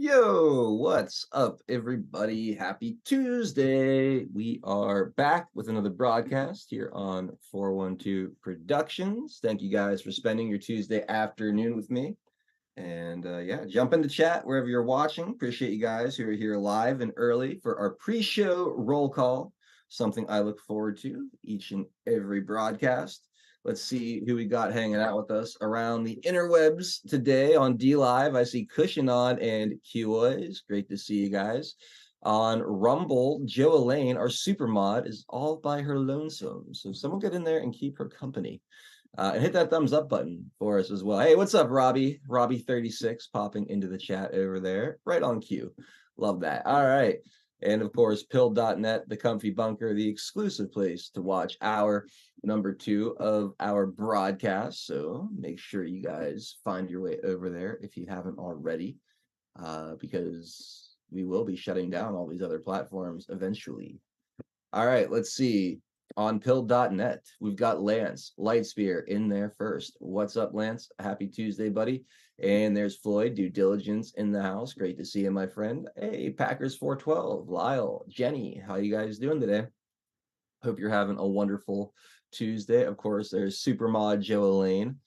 Yo, what's up, everybody? Happy Tuesday. We are back with another broadcast here on 412 Productions. Thank you guys for spending your Tuesday afternoon with me. And yeah, jump into chat wherever you're watching. Appreciate you guys who are here live and early for our pre-show roll call, something I look forward to each and every broadcast. Let's see who we got hanging out with us around the interwebs today on D Live. I see Cushion and Kiwis. Great to see you guys. On Rumble, Joe Elaine, our super mod, is all by her lonesome. So someone get in there and keep her company. And hit that thumbs up button for us as well. Hey, what's up, Robbie? Robbie36 popping into the chat over there. Right on cue. Love that. All right. And of course, pill.net, the comfy bunker, the exclusive place to watch our number 2 of our broadcast. So make sure you guys find your way over there if you haven't already, because we will be shutting down all these other platforms eventually. All right, let's see. On pill.net, we've got Lance Lightspear in there first. What's up, Lance? Happy Tuesday, buddy. And there's Floyd, due diligence in the house. Great to see you, my friend. Hey, Packers 412, Lyle, Jenny, how you guys doing today? Hope you're having a wonderful Tuesday. Of course, there's Supermod Joe Elaine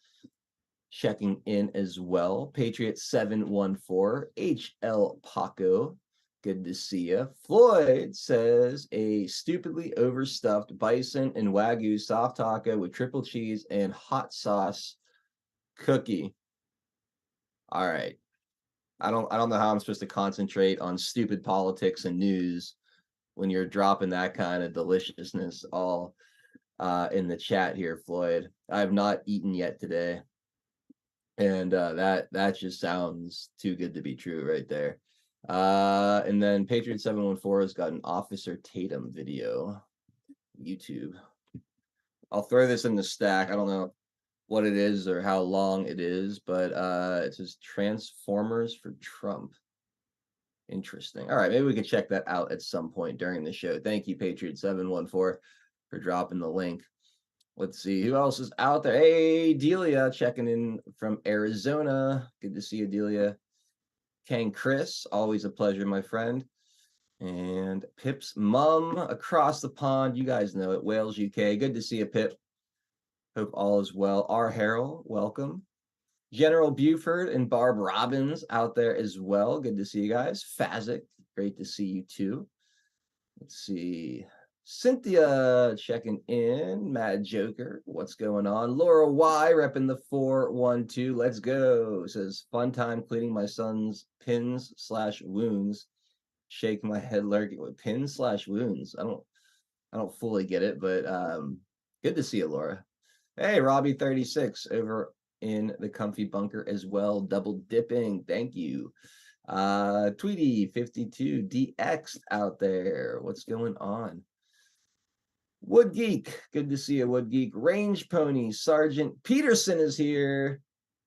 checking in as well. Patriot 714, HL Paco. Good to see you. Floyd says a stupidly overstuffed bison and wagyu soft taco with triple cheese and hot sauce cookie. All right. I don't know how I'm supposed to concentrate on stupid politics and news when you're dropping that kind of deliciousness all in the chat here, Floyd. I have not eaten yet today. And that just sounds too good to be true right there. And then Patriot 714 has got an Officer Tatum video, YouTube. I'll throw this in the stack. I don't know what it is or how long it is, but it says Transformers for Trump. Interesting. All right, maybe we can check that out at some point during the show. Thank you, Patriot 714, for dropping the link. Let's see who else is out there. Hey, Delia checking in from Arizona. Good to see you, Delia. Kang Chris, always a pleasure, my friend. And Pip's mom across the pond. You guys know it. Wales, UK. Good to see you, Pip. Hope all is well. R. Harrell, welcome. General Buford and Barb Robbins out there as well. Good to see you guys. Fazic, great to see you too. Let's see. Cynthia checking in. Mad Joker, what's going on? Laura Y repping the 412. Let's go. Says fun time cleaning my son's pins/wounds. Shake my head lurking with pins/wounds. I don't fully get it, but good to see you, Laura. Hey, Robbie36 over in the comfy bunker as well. Double dipping. Thank you. Tweety 52 DX out there. What's going on? Wood Geek, good to see you, Wood Geek. Range Pony, Sergeant Peterson is here.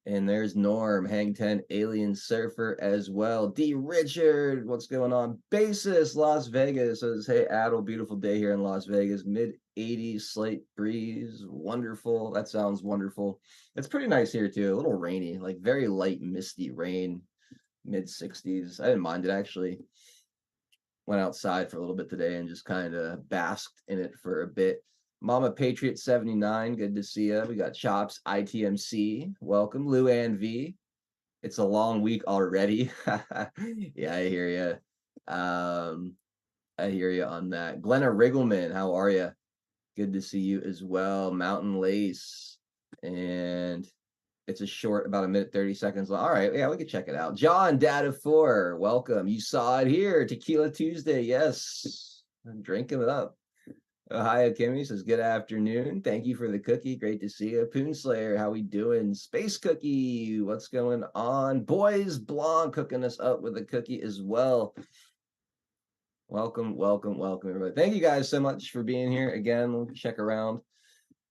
And there's Norm, Hang 10, Alien Surfer as well. D. Richard, what's going on? Basis, Las Vegas says, hey, Adel, beautiful day here in Las Vegas. Mid-80s, slight breeze, wonderful. That sounds wonderful. It's pretty nice here too, a little rainy, like very light, misty rain, mid-60s. I didn't mind it actually. Went outside for a little bit today and just kind of basked in it for a bit. Mama Patriot 79, good to see you. We got Chops ITMC, welcome. Lou Ann V, it's a long week already. Yeah, I hear you. I hear you on that. Glenna Riggleman, how are you? Good to see you as well. Mountain Lace, and it's a short, about a minute 30 seconds long. All right, yeah, we can check it out. John Data 4, welcome. You saw it here, Tequila Tuesday. Yes, I'm drinking it up. Ohio Kimmy says, good afternoon. Thank you for the cookie. Great to see you. Poon Slayer, how we doing? Space Cookie, what's going on? Boys Blanc cooking us up with a cookie as well. Welcome, welcome, welcome, everybody. Thank you guys so much for being here. Again, we'll check around.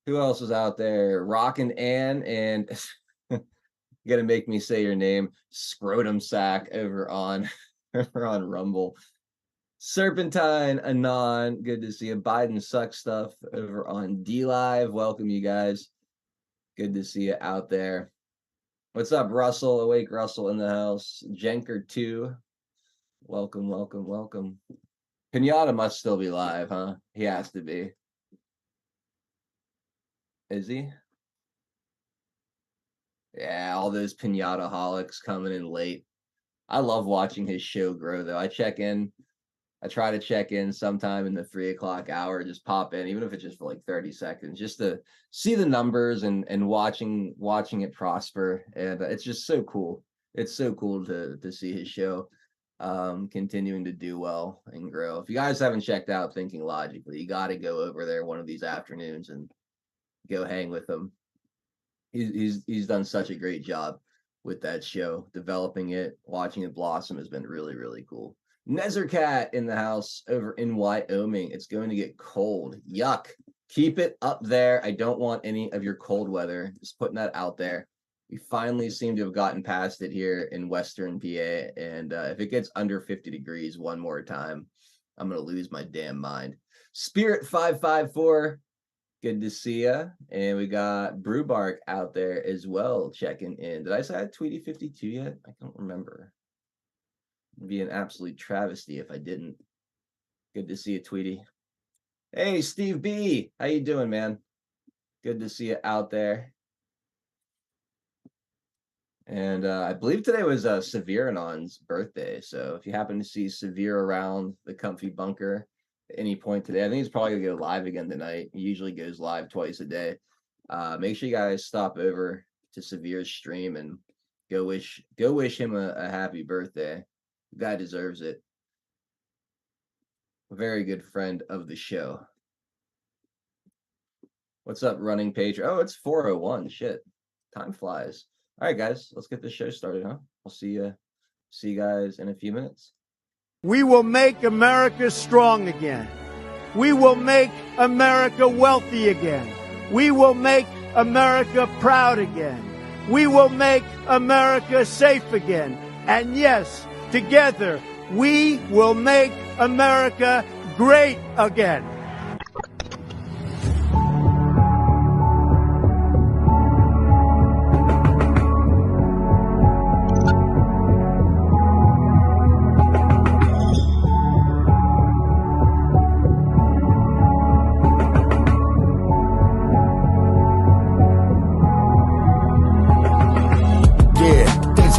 Who else is out there? Rockin' Ann and you gotta make me say your name. Scrotum Sack over on Rumble. Serpentine Anon, good to see you. Biden sucks stuff over on D Live. Welcome, you guys. Good to see you out there. What's up, Russell? Awake Russell in the house. Jenker 2. Welcome, welcome, welcome. Pinata must still be live, huh? He has to be. Is he? Yeah, all those pinata holics coming in late. I love watching his show grow, though. I try to check in sometime in the 3 o'clock hour, just pop in, even if it's just for like 30 seconds, just to see the numbers and watching it prosper. And it's just so cool. It's so cool to see his show continuing to do well and grow. If you guys haven't checked out Thinking Logically, you got to go over there one of these afternoons and go hang with him. He's done such a great job with that show, developing it, watching it blossom has been really, really cool. Nezercat in the house over in Wyoming. It's going to get cold. Yuck. Keep it up there. I don't want any of your cold weather. Just putting that out there. We finally seem to have gotten past it here in Western PA. And if it gets under 50 degrees one more time, I'm going to lose my damn mind. Spirit 554. Good to see you. And we got Brewbark out there as well checking in. Did I say I had Tweety 52 yet? I don't remember. It'd be an absolute travesty if I didn't. Good to see you, Tweety. Hey, Steve B. How you doing, man? Good to see you out there. And I believe today was Severe Anon's birthday. So if you happen to see Severe around the comfy bunker at any point today, I think he's probably gonna go live again tonight. He usually goes live twice a day. Make sure you guys stop over to Severe's stream and go wish him a happy birthday. The guy deserves it. A very good friend of the show. What's up, running page? Oh, it's 4:01. Shit, time flies. All right, guys, let's get this show started, huh? I'll see you guys in a few minutes. We will make America strong again. We will make America wealthy again. We will make America proud again. We will make America safe again. And yes, together, we will make America great again.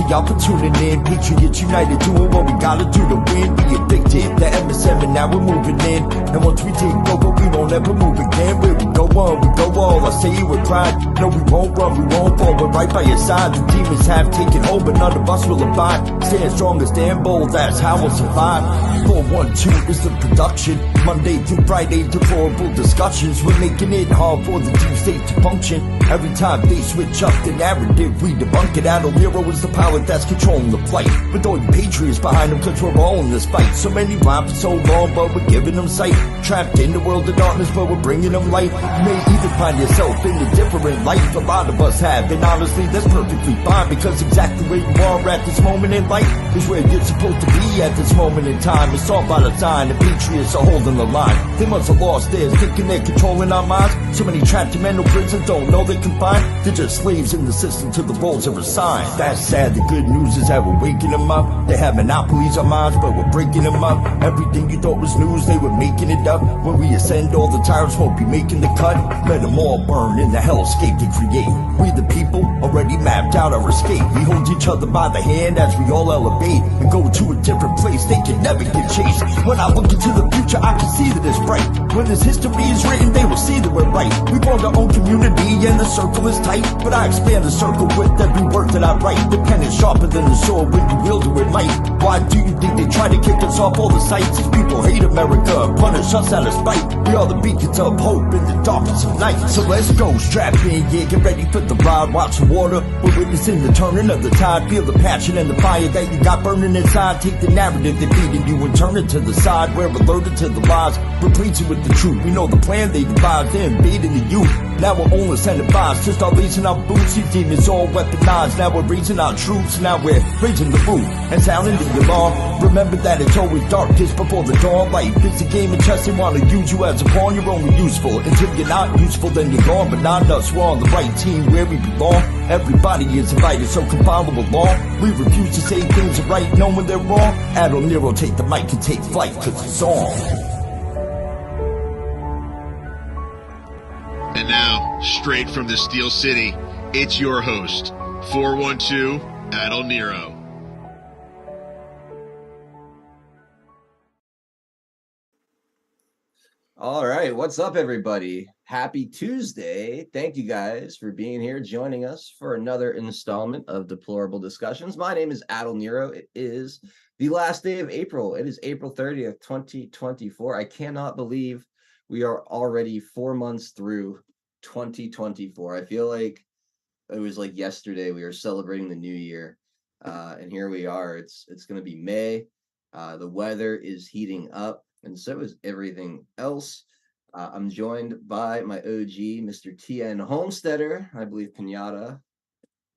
Y'all for tuning in, Patriots United, doing what we gotta do to win. Be addicted, the MS7, now we're moving in. And once we take over, we won't ever move again. Where we go on, we go all, I say it with pride. No, we won't run, we won't fall, we're right by your side. The demons have taken hold, but none of us will abide. Stand strong and stand bold, that's how we'll survive. 412 is the production, Monday through Friday, deplorable discussions. We're making it hard for the deep state to function. Every time they switch up the narrative, we debunk it. Adult hero is the power that's controlling the plight. With all the patriots behind them, cause we're all in this fight. So many rhyme for so long, but we're giving them sight. Trapped in the world of darkness, but we're bringing them light. You may either find yourself in a different life. A lot of us have, and honestly, that's perfectly fine. Because exactly where you are at this moment in life is where you're supposed to be at this moment in time. It's all by design, the patriots are holding the line. They must have lost theirs, thinking they're controlling our minds. So many trapped in mental prisons don't know they're confined. They're just slaves in the system to the roles they're assigned. That's sad, the good news is that we're waking them up. They have monopolies on minds, but we're breaking them up. Everything you thought was news, they were making it up. When we ascend, all the tyrants won't be making the cut. Let them all burn in the hellscape they create. We the people already mapped out our escape. We hold each other by the hand as we all elevate and go to a different place. They can never get chased. When I look into the future, I can see that it's bright. When this history is written, they will see that we're right. We formed our own community and the circle is tight, but I expand the circle with every word that I write. The pen is sharper than the sword when you wield it with might. Why do you think they try to kick us off all the sites? These people hate America, punish us out of spite. We are the beacons of hope in the darkness of night. So let's go, strap in, yeah, get ready for the ride. Watch the water, we're witnessing the turning of the tide. Feel the passion and the fire that you got burning inside. Take the narrative they're feeding you and turn it to the side. We're alerted to the lies, we're preaching with the truth. We know the plan they devised, they're invading the youth. Now we're only incentivized to start raising our boots. These demons all weaponized. Now we're raising our troops. Now we're raising the boot and sounding the alarm. Remember that it's always darkest before the dawn. Life is a game of chess. They want to use you as a pawn. You're only useful until you're not useful, then you're gone. But not us, we're on the right team where we belong. Everybody is invited, so come follow along. We refuse to say things are right, knowing they're wrong. Adol Nero, take the mic and take flight, cause it's on. And now, straight from the Steel City, it's your host, 412 Adol Nero. All right, what's up, everybody? Happy Tuesday. Thank you guys for being here, joining us for another installment of Deplorable Discussions. My name is Adol Nero. It is the last day of April. It is April 30th, 2024. I cannot believe we are already 4 months through 2024. I feel like it was like yesterday we were celebrating the new year, and here we are. It's going to be May. The weather is heating up, and so is everything else. I'm joined by my OG, Mr. TN Homesteader. I believe Pinata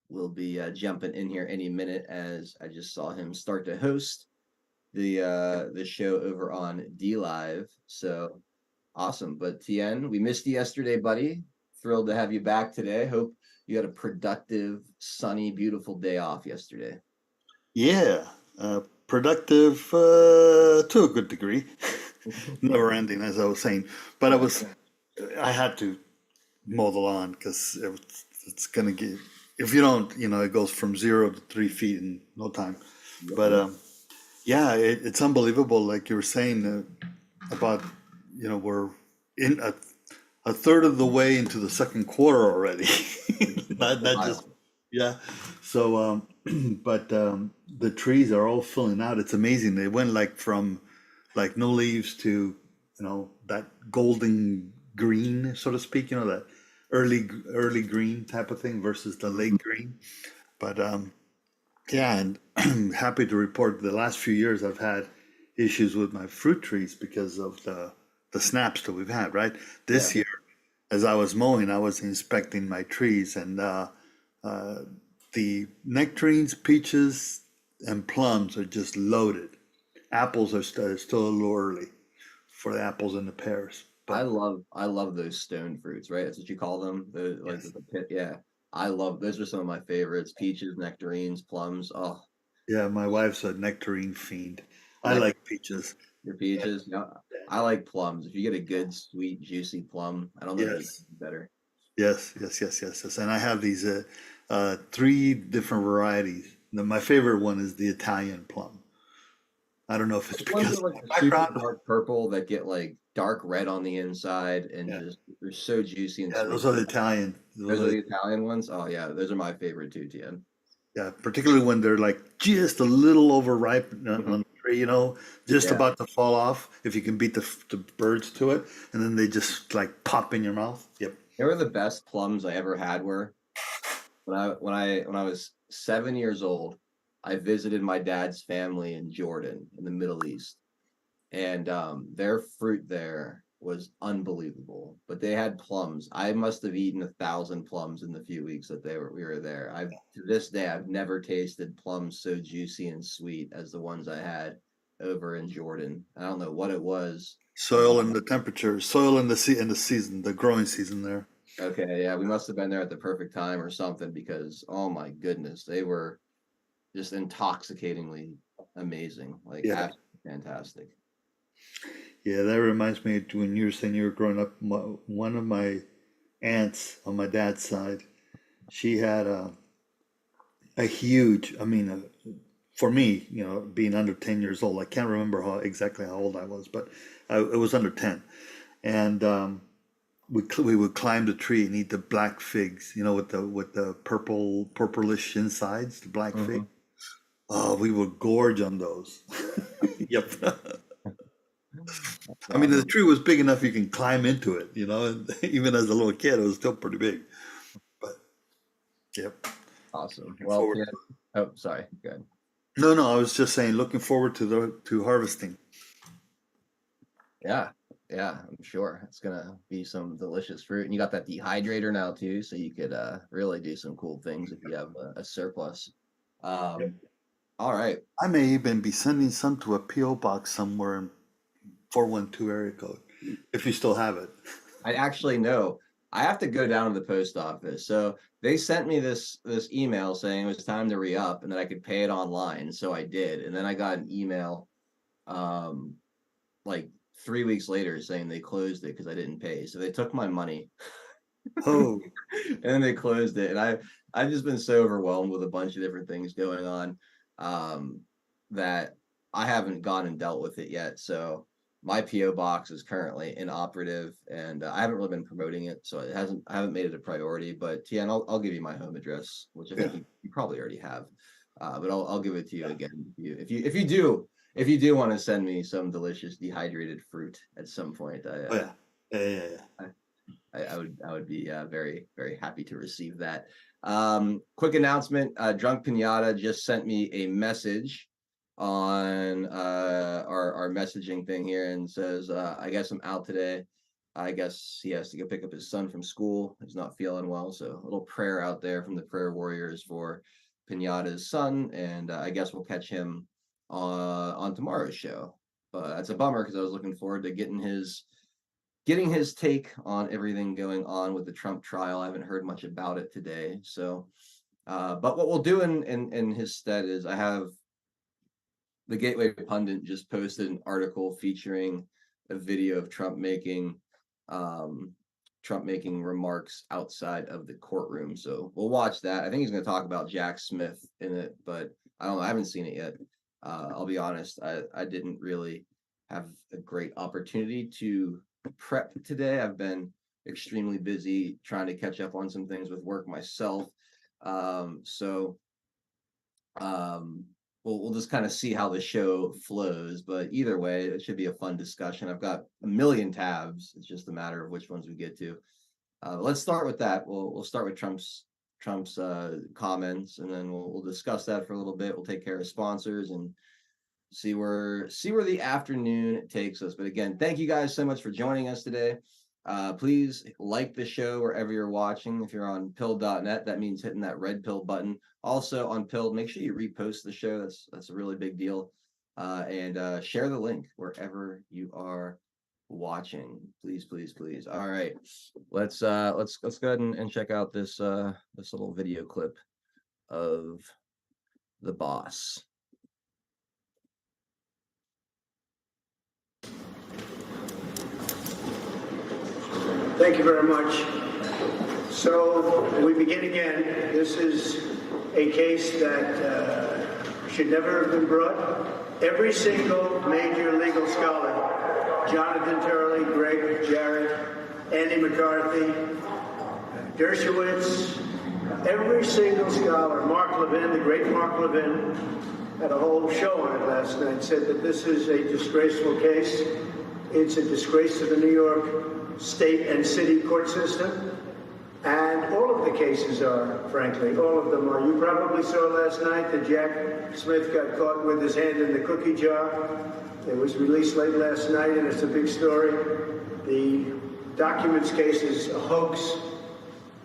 will be jumping in here any minute, as I just saw him start to host the show over on D Live. So awesome. But TN, we missed you yesterday, buddy. Thrilled to have you back today. Hope you had a productive, sunny, beautiful day off yesterday. Yeah, productive to a good degree. Never ending, as I was saying. But I had to mow the lawn because it's gonna get, if you don't, it goes from 0 to 3 feet in no time. But yeah, it's unbelievable. Like you were saying about, we're in a third of the way into the second quarter already. Not just, yeah. So, but the trees are all filling out. It's amazing. They went like from like no leaves to, that golden green, so to speak, that early green type of thing versus the late green. But yeah, and I'm happy to report the last few years I've had issues with my fruit trees because of the snaps that we've had, right? This year, as I was mowing, I was inspecting my trees, and the nectarines, peaches, and plums are just loaded. Apples are still a little early for the apples and the pears. But I love those stone fruits, right? That's what you call them. Like yes. the pit. Yeah. I love those are some of my favorites. Peaches, nectarines, plums. Oh, Yeah, my wife's a nectarine fiend. I nec like peaches. your peaches. Yeah. I like plums. If you get a good, sweet, juicy plum, I don't know if you Yes, can do better. yes. And I have these three different varieties. My favorite one is the Italian plum. I don't know if it's The ones that because are of like the my super background. dark purple that get like dark red on the inside and Yeah, just they're so juicy and yeah, sweet. those are the Italian. Those are the Italian ones. Oh yeah, those are my favorite too, TN. Yeah, particularly when they're like just a little overripe Mhm. on the tree, just Yeah. about to fall off. If you can beat the birds to it, and then they just like pop in your mouth. Yep. They were the best plums I ever had were when I was 7 years old. I visited my dad's family in Jordan in the Middle East, and their fruit there was unbelievable. But they had plums. I must have eaten 1,000 plums in the few weeks that we were there. I To this day I've never tasted plums so juicy and sweet as the ones I had over in Jordan. I don't know what it was Soil about. and the temperature, soil and the season, the growing season there. Okay, yeah, we must have been there at the perfect time or something because oh my goodness, they were just intoxicatingly amazing, like Yeah, absolutely fantastic. yeah. That reminds me of when you were saying you were growing up. One of my aunts on my dad's side, she had a huge. I mean, for me, being under 10 years old, I can't remember exactly how old I was, but it was under 10, and we would climb the tree and eat the black figs, with the purplish insides, the black fig. Hmm. Oh, we would gorge on those. Yep. That's I mean, the awesome. tree was big enough you can climb into it, and even as a little kid, it was still pretty big. But yep, Awesome. looking Well, forward yeah. to it. Oh, sorry. Good. No, I was just saying, looking forward to harvesting. Yeah. Yeah, I'm sure it's gonna be some delicious fruit. And you got that dehydrator now too, so you could really do some cool things if you have a surplus. Yep. Um, all right. I may even be sending some to a PO box somewhere in 412 area code, if you still have it. I actually know I have to go down to the post office. So they sent me this email saying it was time to re-up and that I could pay it online. So I did. And then I got an email like 3 weeks later saying they closed it because I didn't pay. So they took my money Oh, and then they closed it. And I've just been so overwhelmed with a bunch of different things going on that I haven't gone and dealt with it yet. So my PO box is currently inoperative, and I haven't really been promoting it, so I haven't made it a priority. But yeah, and I'll give you my home address, which I think you probably already have. But I'll give it to you again if you do want to send me some delicious dehydrated fruit at some point. I would be very, very happy to receive that. Quick announcement: Drunk Pinata just sent me a message on our messaging thing here and says, I guess I'm out today. I guess he has to go pick up his son from school. He's not feeling well, so a little prayer out there from the prayer warriors for Pinata's son, and I guess we'll catch him on tomorrow's show. But that's a bummer because I was looking forward to getting his take on everything going on with the Trump trial. I haven't heard much about it today. So, but what we'll do in his stead is I have the Gateway Pundit just posted an article featuring a video of Trump making remarks outside of the courtroom. So we'll watch that. I think he's going to talk about Jack Smith in it, but I don't know. I haven't seen it yet. I'll be honest. I didn't really have a great opportunity to prep today. I've been extremely busy trying to catch up on some things with work myself. We'll just kind of see how the show flows. But either way, it should be a fun discussion. I've got a million tabs. It's just a matter of which ones we get to. Let's start with that. We'll start with Trump's comments, and then we'll discuss that for a little bit. We'll take care of sponsors and see where the afternoon takes us. But again, thank you guys so much for joining us today. Please like the show wherever you're watching. If you're on pill.net, that means hitting that red pill button. Also on Pill, make sure you repost the show. That's a really big deal. And share the link wherever you are watching. Please, please, please. All right, let's go ahead and check out this little video clip of the boss. Thank you very much. So we begin again. This is a case that should never have been brought. Every single major legal scholar, Jonathan Turley, Greg Jarrett, Andy McCarthy, Dershowitz, every single scholar, Mark Levin, the great Mark Levin, had a whole show on it last night, said that this is a disgraceful case. It's a disgrace to the New York state and city court system. And all of the cases are, frankly, all of them are. You probably saw last night that Jack Smith got caught with his hand in the cookie jar. It was released late last night, and it's a big story. The documents case is a hoax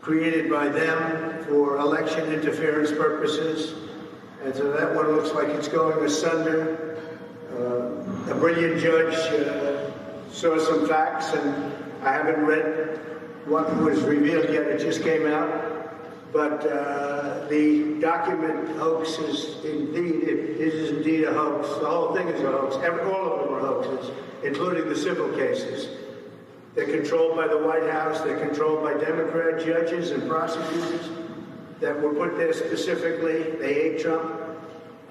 created by them for election interference purposes. And so that one looks like it's going asunder. A brilliant judge saw some facts, and I haven't read what was revealed yet. It just came out. But the document hoax is indeed a hoax. The whole thing is a hoax. All of them are hoaxes, including the civil cases. They're controlled by the White House. They're controlled by Democrat judges and prosecutors that were put there specifically. They hate Trump.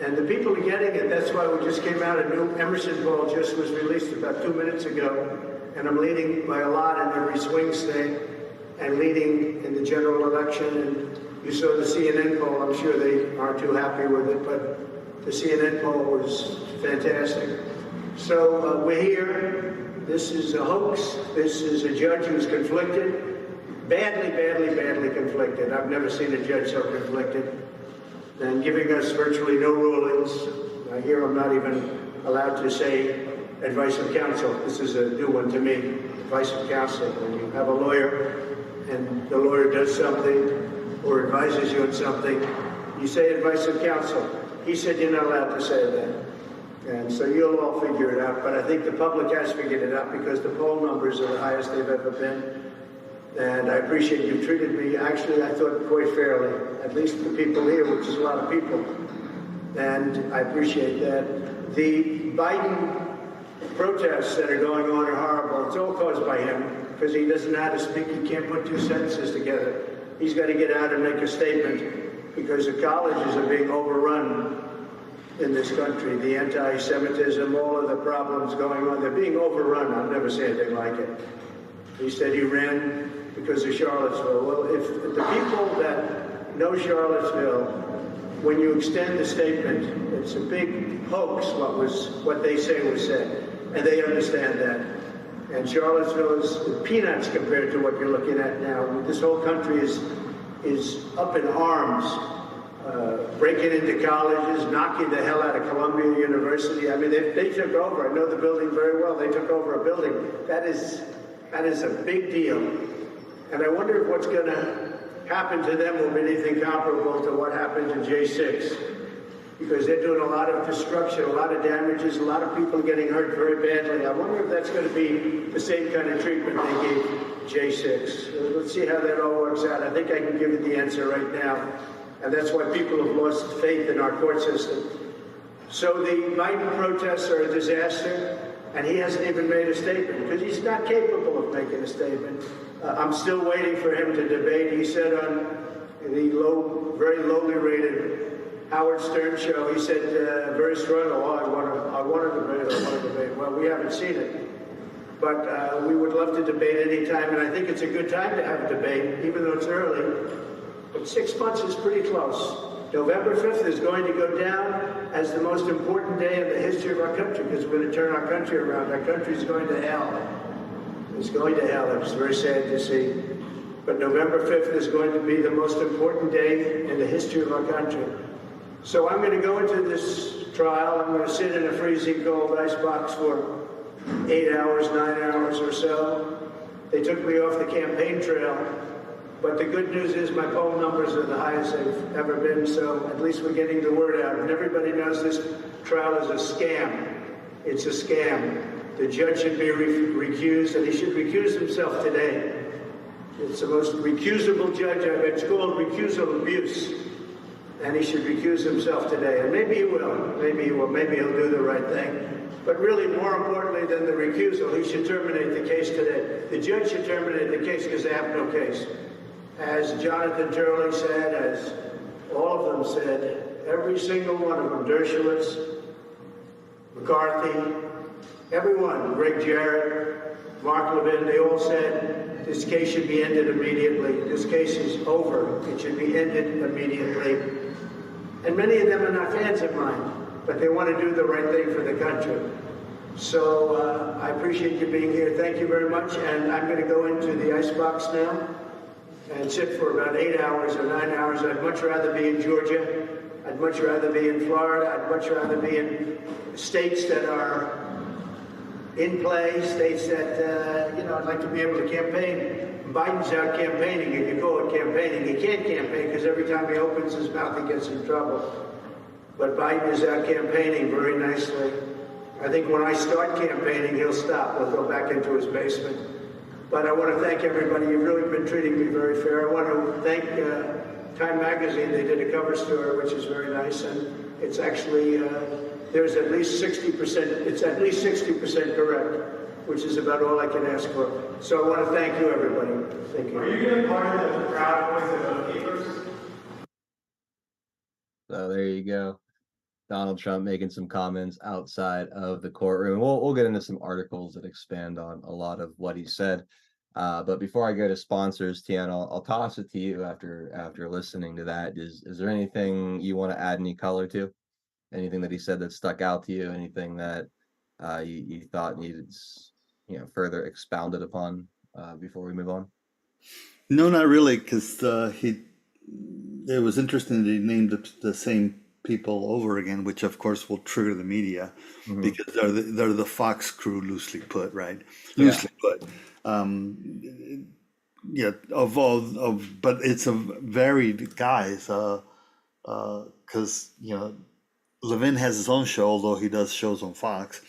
And the people are getting it. That's why we just came out. A new Emerson poll just was released about 2 minutes ago. And I'm leading by a lot in every swing state and leading in the general election. And you saw the CNN poll. I'm sure they aren't too happy with it, but the CNN poll was fantastic. So we're here. This is a hoax. This is a judge who's conflicted, badly, badly, badly conflicted. I've never seen a judge so conflicted, and giving us virtually no rulings. I hear I'm not even allowed to say advice of counsel. This is a new one to me, advice of counsel. When you have a lawyer and the lawyer does something or advises you on something, you say advice of counsel. He said you're not allowed to say that. And so you'll all figure it out. But I think the public has figured it out because the poll numbers are the highest they've ever been. And I appreciate you've treated me, actually, I thought quite fairly, at least the people here, which is a lot of people. And I appreciate that. The Biden protests that are going on are horrible. It's all caused by him, because he doesn't know how to speak. He can't put two sentences together. He's got to get out and make a statement, because the colleges are being overrun in this country. The anti-Semitism, all of the problems going on, they're being overrun. I've never seen anything like it. He said he ran because of Charlottesville. Well, if the people that know Charlottesville, when you extend the statement, it's a big hoax what they say was said, and they understand that. And Charlottesville is peanuts compared to what you're looking at now. This whole country is up in arms, breaking into colleges, knocking the hell out of Columbia University. I mean, they took over. I know the building very well. They took over a building. That is a big deal. And I wonder if what's going to happen to them will be anything comparable to what happened to J6. Because they're doing a lot of destruction, a lot of damages, a lot of people getting hurt very badly. I wonder if that's going to be the same kind of treatment they gave J6. Let's see how that all works out. I think I can give you the answer right now. And that's why people have lost faith in our court system. So the Biden protests are a disaster, and he hasn't even made a statement because he's not capable of making a statement. I'm still waiting for him to debate. He said on the very lowly rated Howard Stern show, he said very strongly, I want to debate. Well, we haven't seen it. But we would love to debate any time, and I think it's a good time to have a debate, even though it's early. But 6 months is pretty close. November 5th is going to go down as the most important day in the history of our country, because we're going to turn our country around. Our country is going to hell. It's going to hell. It's very sad to see. But November 5th is going to be the most important day in the history of our country. So I'm going to go into this trial. I'm going to sit in a freezing cold icebox for 8 hours, 9 hours or so. They took me off the campaign trail. But the good news is my poll numbers are the highest they've ever been, so at least we're getting the word out. And everybody knows this trial is a scam. It's a scam. The judge should be recused, and he should recuse himself today. It's the most recusable judge I've ever. It's called recusal abuse. And he should recuse himself today. And maybe he will. Maybe he will. Maybe he'll do the right thing. But really, more importantly than the recusal, he should terminate the case today. The judge should terminate the case because they have no case. As Jonathan Turley said, as all of them said, every single one of them, Dershowitz, McCarthy, everyone, Greg Jarrett, Mark Levin, they all said this case should be ended immediately. This case is over. It should be ended immediately. And many of them are not fans of mine, but they want to do the right thing for the country. So I appreciate you being here. Thank you very much. And I'm going to go into the icebox now and sit for about 8 hours or 9 hours. I'd much rather be in Georgia. I'd much rather be in Florida. I'd much rather be in states that are in play, states that, I'd like to be able to campaign. Biden's out campaigning, if you call it campaigning. He can't campaign because every time he opens his mouth, he gets in trouble. But Biden is out campaigning very nicely. I think when I start campaigning, he'll stop. He'll go back into his basement. But I want to thank everybody. You've really been treating me very fair. I want to thank Time Magazine. They did a cover story, which is very nice. And it's actually, there's at least 60%, it's at least 60% correct, which is about all I can ask for. So I want to thank you, everybody. Thank you. Are you going to be part of the crowd voice of vote keepers? So there you go. Donald Trump making some comments outside of the courtroom. We'll get into some articles that expand on a lot of what he said. But before I go to sponsors, Tian, I'll toss it to you after listening to that. Is there anything you want to add any color to? Anything that he said that stuck out to you? Anything that you thought needed further expounded upon before we move on? No, not really, because it was interesting that he named the same people over again, which of course will trigger the media, because they're the Fox crew, loosely put, right? Loosely put. But it's a varied guys, because Levin has his own show, although he does shows on Fox.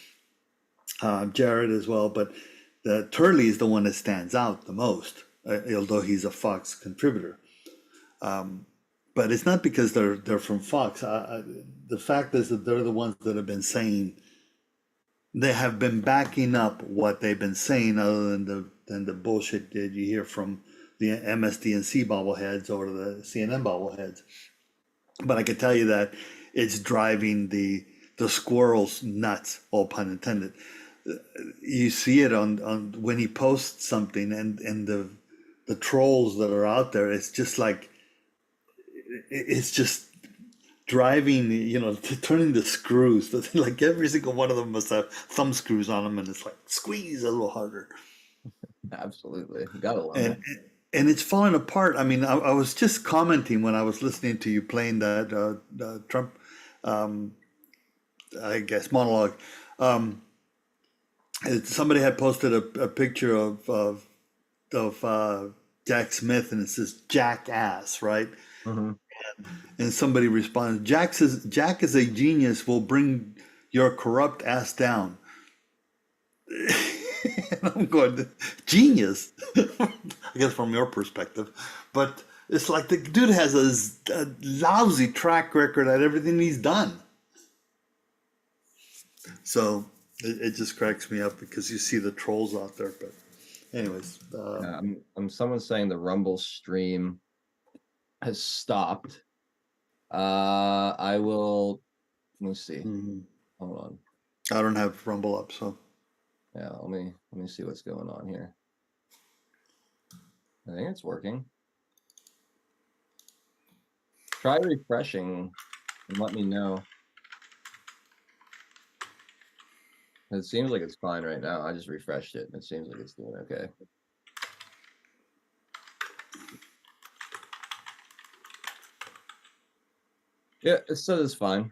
Jared as well, but Turley is the one that stands out the most. although he's a Fox contributor. But it's not because they're from Fox. The fact is that they're the ones that have been saying, they have been backing up what they've been saying, other than the bullshit that you hear from the MSDNC bobbleheads or the CNN bobbleheads. But I can tell you that it's driving the squirrels nuts, all pun intended. You see it on when he posts something, and the trolls that are out there. It's just like, it's just driving, turning the screws. Like every single one of them must have thumb screws on them, and it's like squeeze a little harder. Absolutely. You gotta love And it. and it's falling apart. I mean, I was just commenting when I was listening to you playing that Trump, I guess, monologue. Somebody had posted a picture of Jack Smith, and it says jackass, right? Mm-hmm. And somebody responded, Jack is a genius, will bring your corrupt ass down. And I'm going, genius, I guess from your perspective. But it's like the dude has a lousy track record at everything he's done. So it just cracks me up because you see the trolls out there. But anyways. Someone's saying the Rumble stream has stopped. I will, let me see. Hold on. I don't have Rumble up, so. Yeah, let me see what's going on here. I think it's working. Try refreshing and let me know. It seems like it's fine right now. I just refreshed it and it seems like it's doing okay. Yeah, it says it's fine.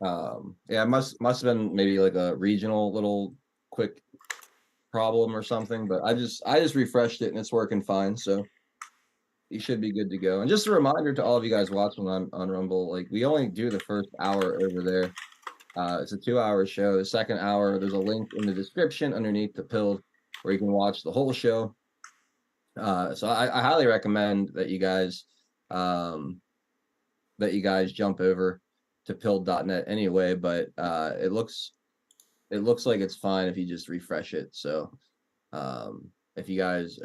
Yeah, it must have been maybe like a regional little quick problem or something, but I just refreshed it and it's working fine, so you should be good to go. And just a reminder to all of you guys watching on Rumble, like we only do the first hour over there. It's a 2-hour show. The second hour, there's a link in the description underneath the Pilled where you can watch the whole show. So I highly recommend that you guys jump over to pilled.net anyway, but it looks like it's fine if you just refresh it. So if you guys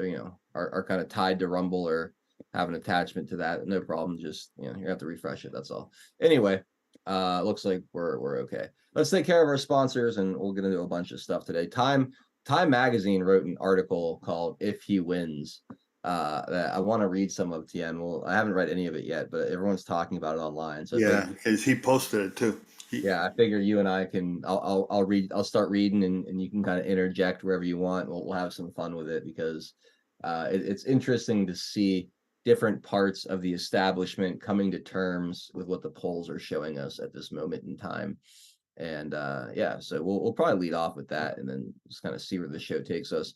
are kind of tied to Rumble or have an attachment to that, no problem. Just you have to refresh it. That's all. Anyway, looks like we're okay. Let's take care of our sponsors, and we'll get into a bunch of stuff today. Time Magazine wrote an article called "If He Wins." That I want to read some of, Tien. Well, I haven't read any of it yet, but everyone's talking about it online. So yeah, because he posted it too. I figure you and I can. I'll read. I'll start reading, and you can kind of interject wherever you want. We'll have some fun with it because it's interesting to see different parts of the establishment coming to terms with what the polls are showing us at this moment in time. And so we'll probably lead off with that, and then just kind of see where the show takes us.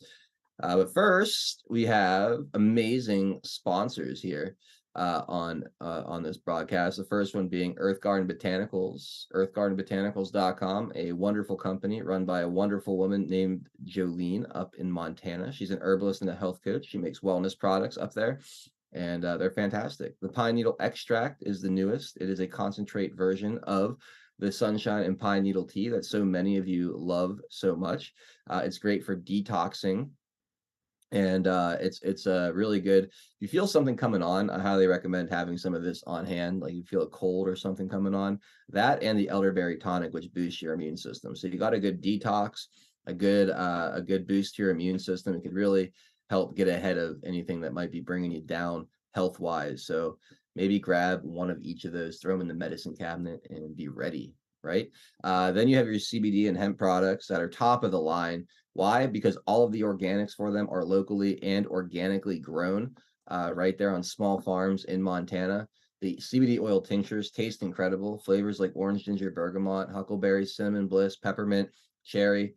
But first, we have amazing sponsors here on this broadcast. The first one being Earth Garden Botanicals, earthgardenbotanicals.com, a wonderful company run by a wonderful woman named Jolene up in Montana. She's an herbalist and a health coach. She makes wellness products up there, and they're fantastic. The pine needle extract is the newest. It is a concentrate version of the sunshine and pine needle tea that so many of you love so much. It's great for detoxing. And it's really good. If you feel something coming on, I highly recommend having some of this on hand. Like you feel a cold or something coming on, that and the elderberry tonic, which boosts your immune system. So you got a good detox, a good boost to your immune system. It could really help get ahead of anything that might be bringing you down health wise. So maybe grab one of each of those, throw them in the medicine cabinet, and be ready. Right. Then you have your CBD and hemp products that are top of the line. Why? Because all of the organics for them are locally and organically grown right there on small farms in Montana. The CBD oil tinctures taste incredible. Flavors like orange ginger, bergamot, huckleberry, cinnamon bliss, peppermint, cherry.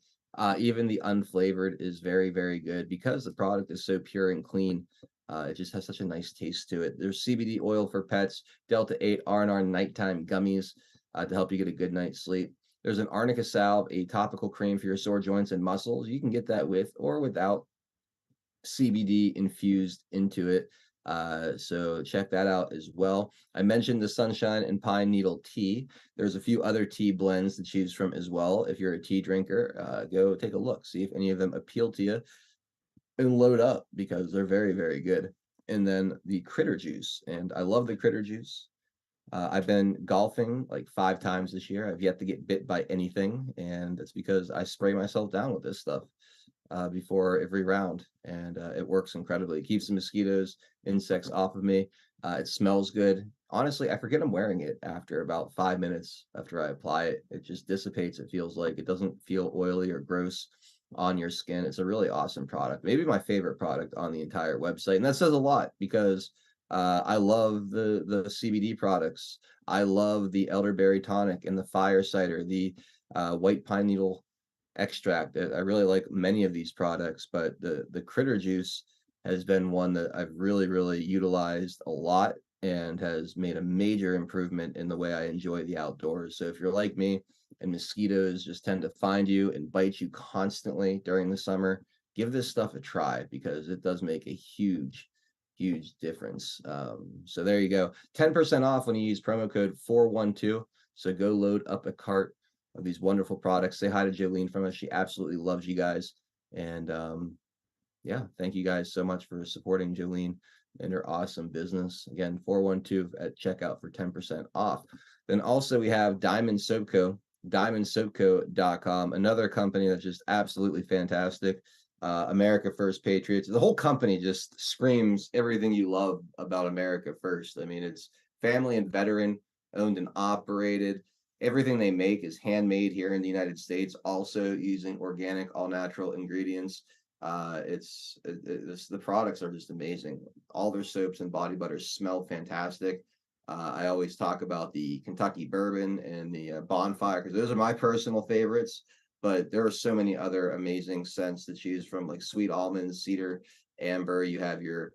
Even the unflavored is very, very good because the product is so pure and clean. It just has such a nice taste to it. There's CBD oil for pets, Delta 8 R&R nighttime gummies to help you get a good night's sleep. There's an arnica salve, a topical cream for your sore joints and muscles. You can get that with or without CBD infused into it. So check that out as well. I mentioned the Sunshine and Pine Needle tea. There's a few other tea blends to choose from as well. If you're a tea drinker, go take a look, see if any of them appeal to you, and load up because they're very, very good. And then the critter juice, and I love the critter juice. I've been golfing like 5 times this year. I've yet to get bit by anything, and it's because I spray myself down with this stuff before every round, and it works incredibly. It keeps the mosquitoes, insects off of me. It smells good. Honestly, I forget I'm wearing it after about 5 minutes after I apply it. It just dissipates. It feels like it doesn't feel oily or gross on your skin. It's a really awesome product. Maybe my favorite product on the entire website, and that says a lot because I love the CBD products. I love the elderberry tonic and the fire cider, the white pine needle extract. I really like many of these products, but the critter juice has been one that I've really utilized a lot and has made a major improvement in the way I enjoy the outdoors. So if you're like me and mosquitoes just tend to find you and bite you constantly during the summer, give this stuff a try because it does make a huge difference. So there you go. 10% off when you use promo code 412. So go load up a cart of these wonderful products. Say hi to Jolene from us. She absolutely loves you guys. And yeah, thank you guys so much for supporting Jolene and her awesome business. Again, 412 at checkout for 10% off. Then also we have Diamond Soap Co., diamondsoapco.com, another company that's just absolutely fantastic. America First Patriots. The whole company just screams everything you love about America First. I mean, it's family and veteran owned and operated. Everything they make is handmade here in the United States, also using organic, all natural ingredients. The products are just amazing. All their soaps and body butters smell fantastic. I always talk about the Kentucky bourbon and the bonfire because those are my personal favorites. But there are so many other amazing scents to choose from, like sweet almonds, cedar, amber. You have your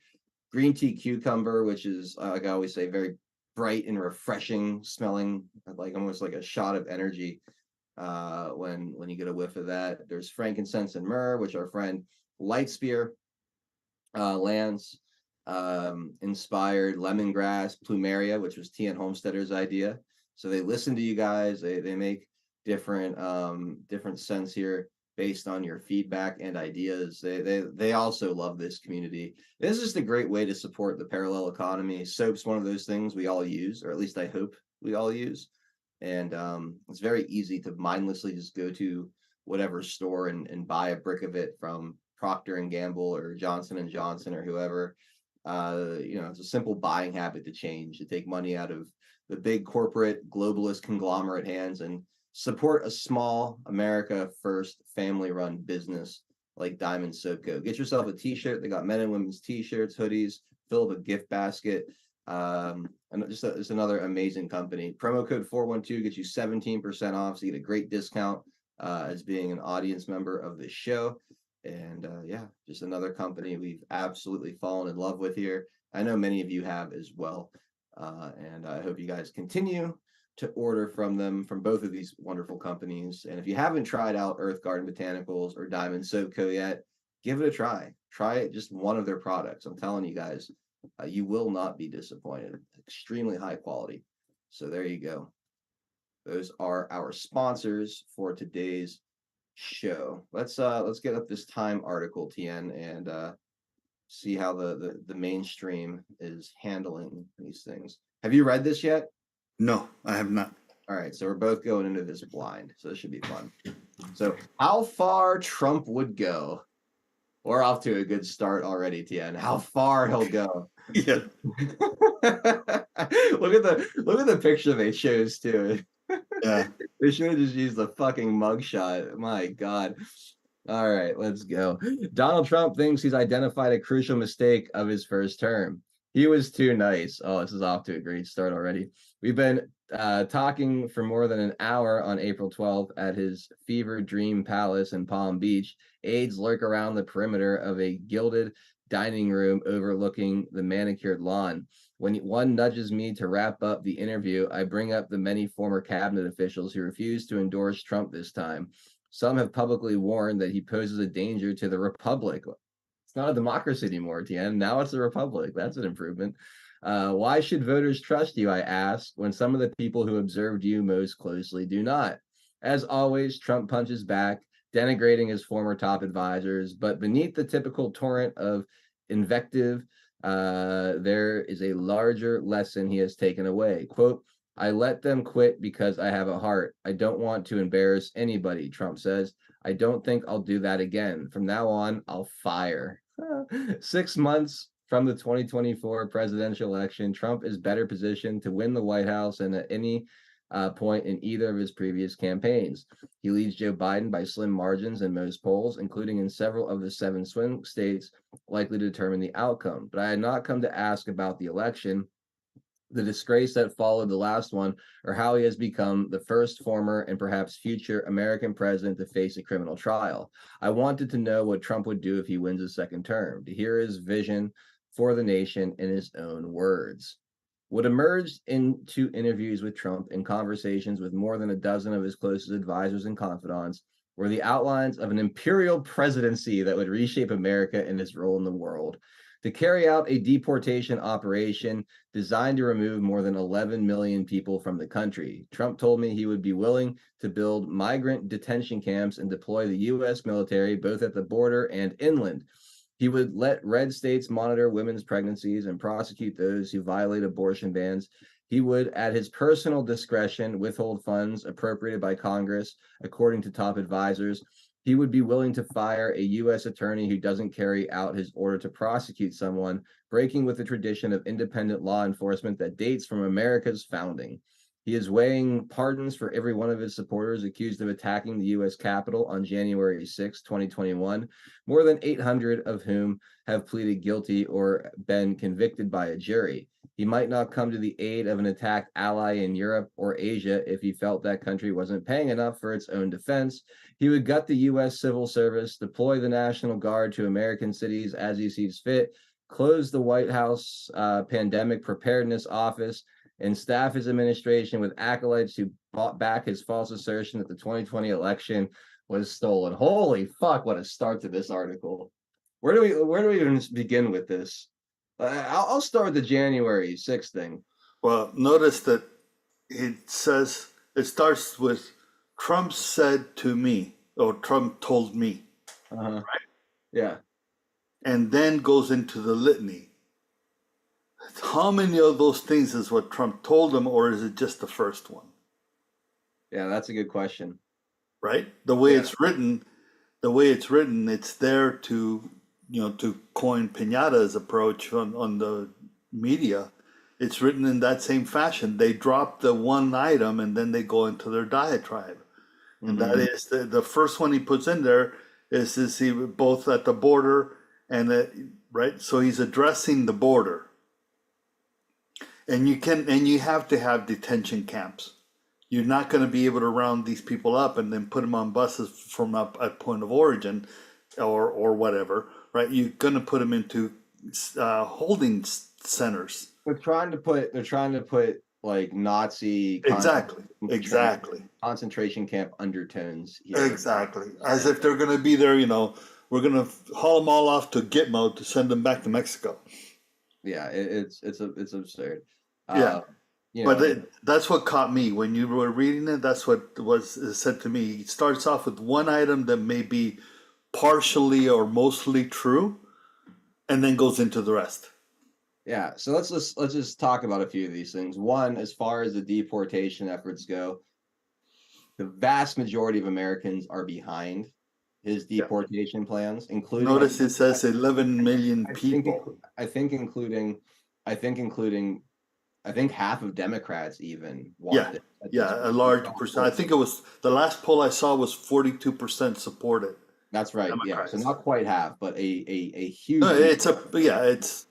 green tea cucumber, which is, like I always say, very bright and refreshing smelling, like almost like a shot of energy when you get a whiff of that. There's frankincense and myrrh, which our friend Lightspear Lance inspired. Lemongrass, plumeria, which was T.N. Homesteader's idea. So they listen to you guys. They make different scents here based on your feedback and ideas. They also love this community. This is just a great way to support the parallel economy. Soap's one of those things we all use, or at least I hope we all use. And it's very easy to mindlessly just go to whatever store and buy a brick of it from Procter and Gamble or Johnson and Johnson or whoever. It's a simple buying habit to change, to take money out of the big corporate globalist conglomerate hands and support a small America First family run business like Diamond Soap Co. Get yourself a t-shirt. They got men and women's t-shirts, hoodies, fill up a gift basket. And it's another amazing company. Promo code 412 gets you 17% off. So you get a great discount as being an audience member of this show. And yeah, just another company we've absolutely fallen in love with here. I know many of you have as well. And I hope you guys continue to order from them, from both of these wonderful companies. And if you haven't tried out Earth Garden Botanicals or Diamond Soap Co. yet, give it a try. Try just one of their products. I'm telling you guys, you will not be disappointed. Extremely high quality. So there you go. Those are our sponsors for today's show. Let's get up this Time article, TN, and see how the mainstream is handling these things. Have you read this yet? No, I have not. All right, so we're both going into this blind, so this should be fun. So, how far Trump would go? We're off to a good start already, TN. How far he'll go? Yeah. look at the picture they chose too. Yeah. They should have just used the fucking mugshot. My God. All right, let's go. Donald Trump thinks he's identified a crucial mistake of his first term. He was too nice. Oh, this is off to a great start already. We've been talking for more than an hour on April 12th at his fever dream palace in Palm Beach. Aides lurk around the perimeter of a gilded dining room overlooking the manicured lawn. When one nudges me to wrap up the interview, I bring up the many former cabinet officials who refused to endorse Trump this time. Some have publicly warned that he poses a danger to the republic. It's not a democracy anymore, TM. Now it's a republic. That's an improvement. Why should voters trust you, I ask, when some of the people who observed you most closely do not? As always, Trump punches back, denigrating his former top advisors. But beneath the typical torrent of invective, there is a larger lesson he has taken away. Quote, I let them quit because I have a heart. I don't want to embarrass anybody, Trump says. I don't think I'll do that again. From now on, I'll fire. 6 months from the 2024 presidential election, Trump is better positioned to win the White House than at any point in either of his previous campaigns. He leads Joe Biden by slim margins in most polls, including in several of the 7 swing states likely to determine the outcome. But I had not come to ask about the election, the disgrace that followed the last one, or how he has become the first former and perhaps future American president to face a criminal trial. I wanted to know what Trump would do if he wins a second term, to hear his vision for the nation in his own words. What emerged into interviews with Trump and conversations with more than a dozen of his closest advisors and confidants were the outlines of an imperial presidency that would reshape America and its role in the world. To carry out a deportation operation designed to remove more than 11 million people from the country. Trump told me he would be willing to build migrant detention camps and deploy the U.S. military both at the border and inland. He would let red states monitor women's pregnancies and prosecute those who violate abortion bans. He would, at his personal discretion, withhold funds appropriated by Congress, according to top advisors. He would be willing to fire a U.S. attorney who doesn't carry out his order to prosecute someone, breaking with the tradition of independent law enforcement that dates from America's founding. He is weighing pardons for every one of his supporters accused of attacking the U.S. Capitol on January 6, 2021, more than 800 of whom have pleaded guilty or been convicted by a jury. He might not come to the aid of an attacked ally in Europe or Asia if he felt that country wasn't paying enough for its own defense. He would gut the U.S. civil service, deploy the National Guard to American cities as he sees fit, close the White House pandemic preparedness office, and staff his administration with acolytes who bought back his false assertion that the 2020 election was stolen. Holy fuck, what a start to this article. Where do we even begin with this? I'll start with the January 6th thing. Well, notice that it says, it starts with Trump said to me, or Trump told me. Right? Yeah. And then goes into the litany. How many of those things is what Trump told him, or is it just the first one? Yeah, that's a good question. Right? The way it's written, it's there to, to coin Pinata's approach on the media. It's written in that same fashion. They drop the one item and then they go into their diatribe. And that is the first one he puts in there is he both at the border and right. So he's addressing the border, and you have to have detention camps. You're not going to be able to round these people up and then put them on buses from up at point of origin, or whatever. Right? You're going to put them into holding centers. They're trying to put like Nazi exactly concentration camp undertones here. Exactly, as if they're going to be there. We're going to haul them all off to Gitmo to send them back to Mexico. Yeah, it's absurd. That's what caught me when you were reading it. That's what was said to me. It starts off with one item that may be partially or mostly true, and then goes into the rest. Yeah, so let's just talk about a few of these things. One, as far as the deportation efforts go, the vast majority of Americans are behind his deportation plans, including. Notice it says 11 million people. I think half of Democrats even want it. A large percent. I think it was the last poll I saw was 42% supported. That's right. Democrats. Yeah, so not quite half, but a huge. No, it's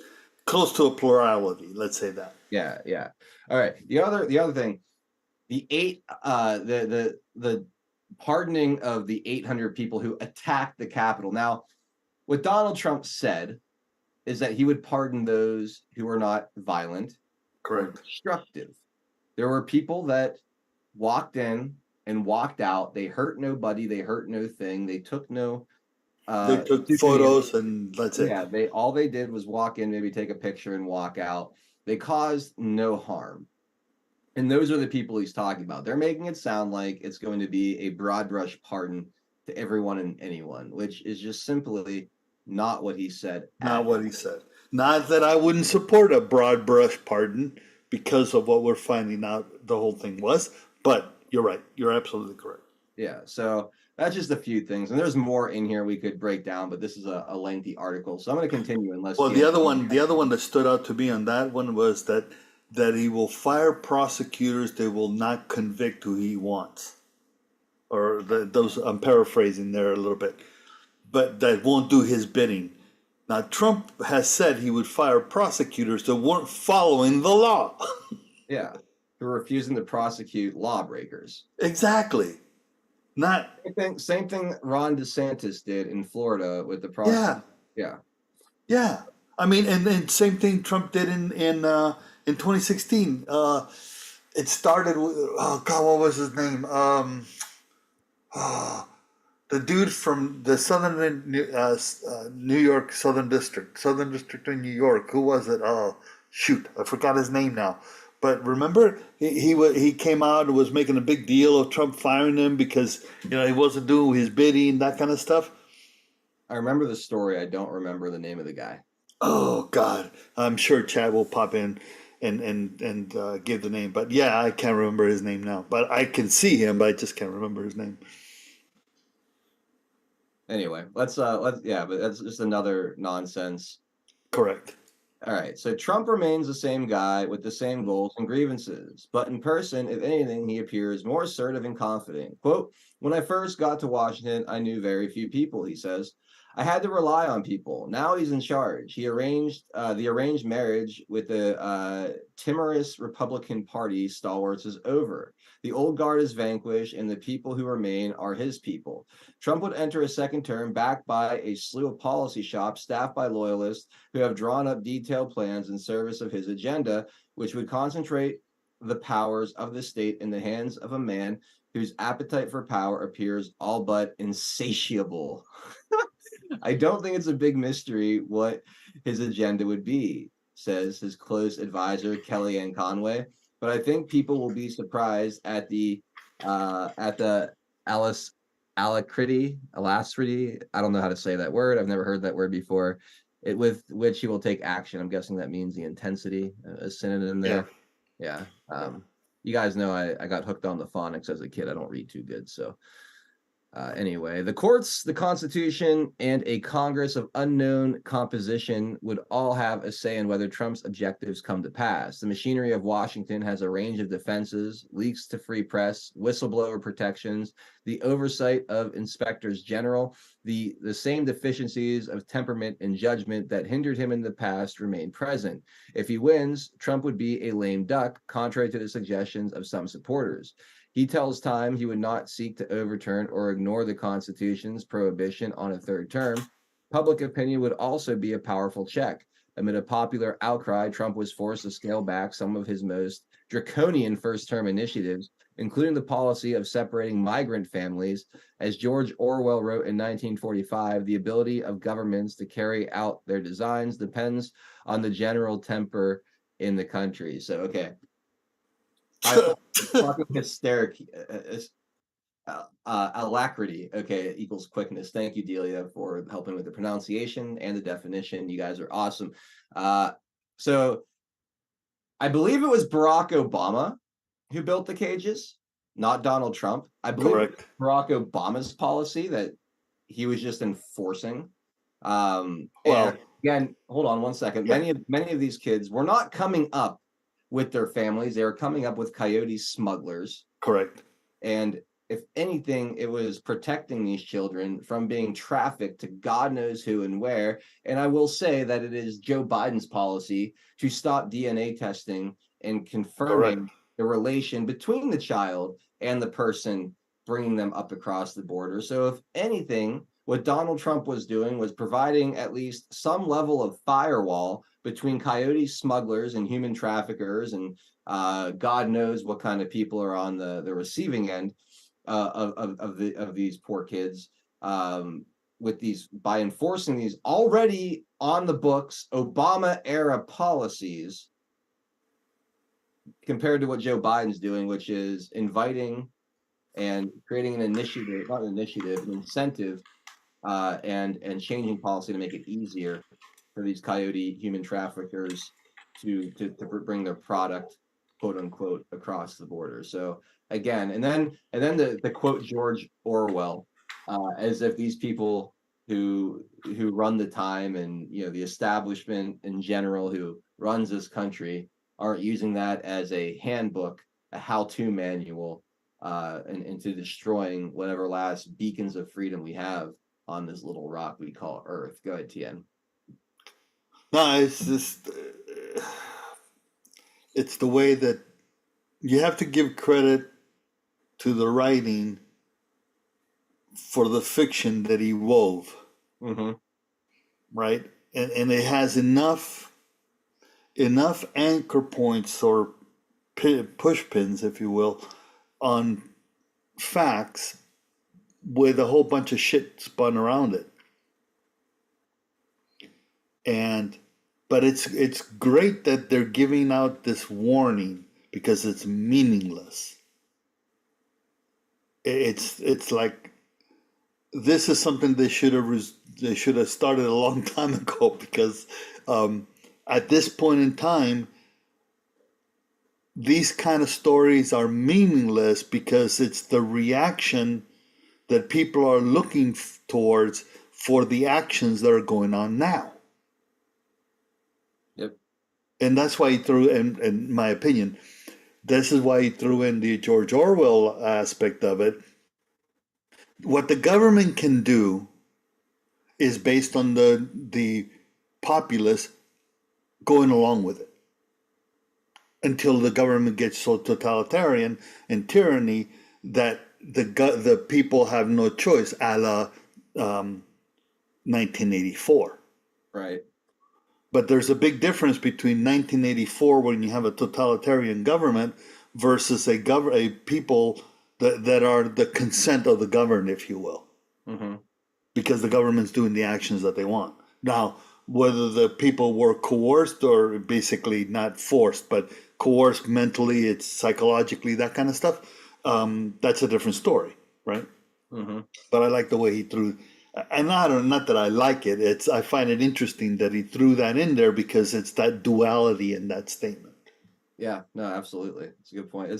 close to a plurality. Let's say that. Yeah. All right. The other thing, the pardoning of the 800 people who attacked the Capitol. Now, what Donald Trump said is that he would pardon those who were not violent, correct, or destructive. There were people that walked in and walked out. They hurt nobody. They hurt no thing. They took no They took photos and that's it. Yeah, they did was walk in, maybe take a picture and walk out. They caused no harm. And those are the people he's talking about. They're making it sound like it's going to be a broad brush pardon to everyone and anyone, which is just simply not what he said. Not what he said. Not that I wouldn't support a broad brush pardon because of what we're finding out the whole thing was, but you're right. You're absolutely correct. Yeah, so that's just a few things, and there's more in here we could break down, but this is a lengthy article, so I'm going to continue. Unless Well, the other one that stood out to me on that one was that he will fire prosecutors that will not convict who he wants, or those. I'm paraphrasing there a little bit, but that won't do his bidding. Now, Trump has said he would fire prosecutors that weren't following the law. yeah, for refusing to prosecute lawbreakers. Exactly. Not Same thing Ron DeSantis did in Florida with the prosecutor. Yeah. I mean, and same thing Trump did in 2016. It started with, oh God, what was his name? The dude from the southern New York Southern District in New York. Who was it? Oh shoot, I forgot his name now. But remember, he came out and was making a big deal of Trump firing him because he wasn't doing his bidding, that kind of stuff. I remember the story. I don't remember the name of the guy. Oh God, I'm sure Chad will pop in and give the name. But yeah, I can't remember his name now. But I can see him, but I just can't remember his name. Anyway, but that's just another nonsense. Correct. All right, so Trump remains the same guy with the same goals and grievances, but in person, if anything, he appears more assertive and confident. Quote, "When I first got to Washington, I knew very few people," he says. "I had to rely on people. Now he's in charge. He arranged the arranged marriage with the timorous Republican Party stalwarts is over. The old guard is vanquished, and the people who remain are his people." Trump would enter a second term backed by a slew of policy shops staffed by loyalists who have drawn up detailed plans in service of his agenda, which would concentrate the powers of the state in the hands of a man whose appetite for power appears all but insatiable. I don't think it's a big mystery what his agenda would be, says his close advisor, Kellyanne Conway. But I think people will be surprised at the alacrity. I don't know how to say that word. I've never heard that word before. With which he will take action. I'm guessing that means the intensity, a synonym there. Yeah. You guys know I got hooked on the phonics as a kid. I don't read too good, so. Anyway, the courts, the Constitution, and a Congress of unknown composition would all have a say in whether Trump's objectives come to pass. The machinery of Washington has a range of defenses, leaks to free press, whistleblower protections, the oversight of inspectors general. The same deficiencies of temperament and judgment that hindered him in the past remain present. If he wins, Trump would be a lame duck, contrary to the suggestions of some supporters. He tells Time he would not seek to overturn or ignore the Constitution's prohibition on a third term. Public opinion would also be a powerful check. Amid a popular outcry, Trump was forced to scale back some of his most draconian first-term initiatives, including the policy of separating migrant families. As George Orwell wrote in 1945, the ability of governments to carry out their designs depends on the general temper in the country. So, okay. Fucking hysteric. Alacrity. Okay, equals quickness. Thank you, Delia, for helping with the pronunciation and the definition. You guys are awesome. So I believe it was Barack Obama who built the cages, not Donald Trump. I believe Correct. Barack Obama's policy that he was just enforcing. Well, and again, hold on one second. Yeah. Many of these kids were not coming up with their families. They were coming up with coyote smugglers. Correct. And if anything, it was protecting these children from being trafficked to God knows who and where. And I will say that it is Joe Biden's policy to stop DNA testing and confirming the relation between the child and the person bringing them up across the border. So if anything, what Donald Trump was doing was providing at least some level of firewall between coyote smugglers and human traffickers, and God knows what kind of people are on the receiving end of these poor kids. by enforcing these already on the books Obama era policies compared to what Joe Biden's doing, which is inviting and creating an initiative, not an initiative, an incentive, and changing policy to make it easier for these coyote human traffickers to bring their product, quote unquote, across the border. So again, and then the quote George Orwell, as if these people who run the time and the establishment in general who runs this country aren't using that as a handbook, a how-to manual, and into destroying whatever last beacons of freedom we have on this little rock we call Earth. Go ahead, Tien. No, it's just it's the way that you have to give credit to the writing for the fiction that he wove, right? And it has enough anchor points or push pins, if you will, on facts with a whole bunch of shit spun around it. But it's great that they're giving out this warning because it's meaningless. It's like this is something they should have started a long time ago, because at this point in time, these kind of stories are meaningless because it's the reaction that people are looking towards for the actions that are going on now. Yep. And that's why he threw, in my opinion, this is why he threw in the George Orwell aspect of it. What the government can do is based on the populace going along with it until the government gets so totalitarian and tyranny that the people have no choice, a la 1984. Right. But there's a big difference between 1984, when you have a totalitarian government, versus a people that are the consent of the governed, if you will. Because the government's doing the actions that they want. Now, whether the people were coerced or basically not forced, but coerced mentally, it's psychologically, that kind of stuff, that's a different story, right? But I like the way he threw, and not that I like it, I find it interesting that he threw that in there because it's that duality in that statement. Yeah, no, absolutely. It's a good point.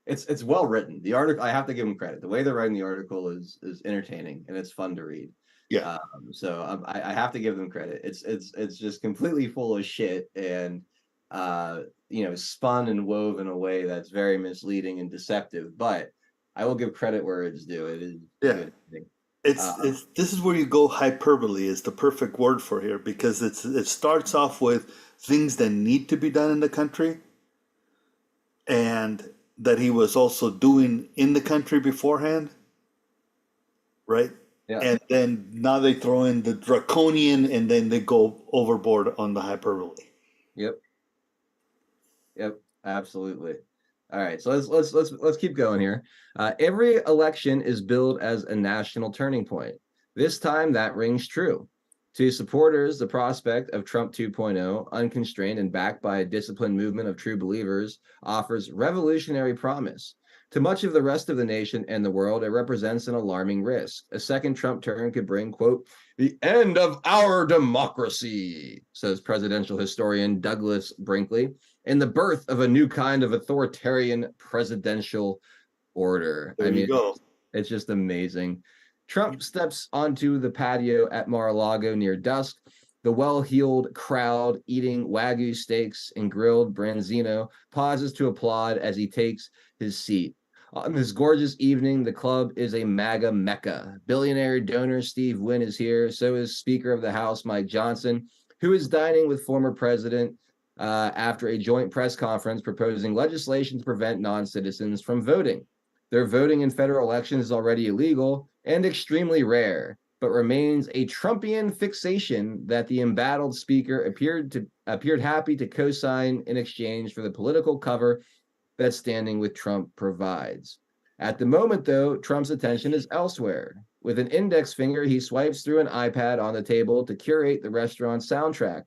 It's well written. The article, I have to give him credit. The way they're writing the article is entertaining and it's fun to read. Yeah. So I have to give them credit. It's just completely full of shit and spun and wove in a way that's very misleading and deceptive. But I will give credit where it's due. It is good. This is where you go. Hyperbole is the perfect word for here, because it starts off with things that need to be done in the country, and that he was also doing in the country beforehand, right? Yeah. And then now they throw in the draconian, and then they go overboard on the hyperbole. Yep, absolutely. All right, so let's keep going here. Every election is billed as a national turning point. This time that rings true. To supporters, the prospect of Trump 2.0, unconstrained and backed by a disciplined movement of true believers, offers revolutionary promise. To much of the rest of the nation and the world, it represents an alarming risk. A second Trump term could bring, quote, the end of our democracy, says presidential historian Douglas Brinkley, and the birth of a new kind of authoritarian presidential order. There you go. It's just amazing. Trump steps onto the patio at Mar-a-Lago near dusk. The well-heeled crowd eating Wagyu steaks and grilled branzino pauses to applaud as he takes his seat. On this gorgeous evening, the club is a MAGA mecca. Billionaire donor Steve Wynn is here. So is Speaker of the House Mike Johnson, who is dining with former President after a joint press conference proposing legislation to prevent non-citizens from voting. Their voting in federal elections is already illegal and extremely rare, but remains a Trumpian fixation that the embattled speaker appeared happy to co-sign in exchange for the political cover that standing with Trump provides. At the moment, though, Trump's attention is elsewhere. With an index finger, he swipes through an iPad on the table to curate the restaurant's soundtrack.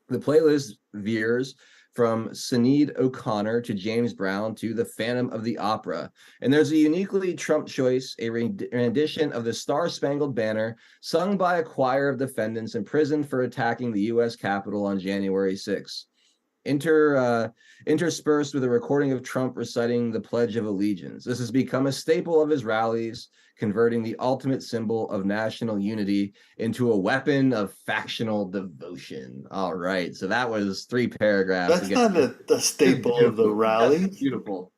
The playlist veers from Sinead O'Connor to James Brown to The Phantom of the Opera. And there's a uniquely Trump choice, a rendition of the Star Spangled Banner sung by a choir of defendants imprisoned for attacking the U.S. Capitol on January 6th. Interspersed with a recording of Trump reciting the Pledge of Allegiance. This has become a staple of his rallies, converting the ultimate symbol of national unity into a weapon of factional devotion. All right, so that was 3 paragraphs. That's not a staple of the rally. That's beautiful.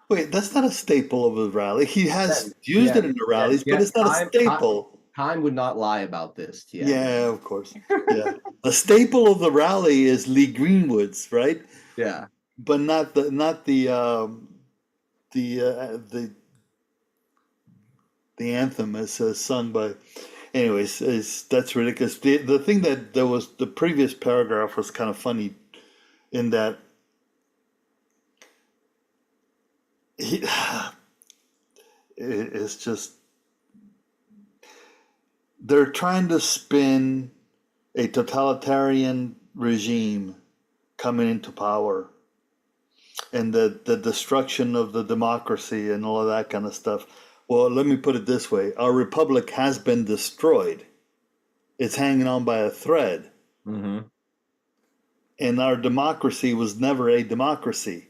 Wait, that's not a staple of the rally. He has used it in the rallies, but it's not a staple. Time would not lie about this. Yeah, of course. Yeah, a staple of the rally is Lee Greenwood's, right? Yeah, but not the anthem as sung by. Anyways, that's ridiculous. The thing that there was the previous paragraph was kind of funny, in that it's just they're trying to spin a totalitarian regime coming into power, and the destruction of the democracy and all of that kind of stuff. Well, let me put it this way. Our republic has been destroyed. It's hanging on by a thread. Mm-hmm. And our democracy was never a democracy.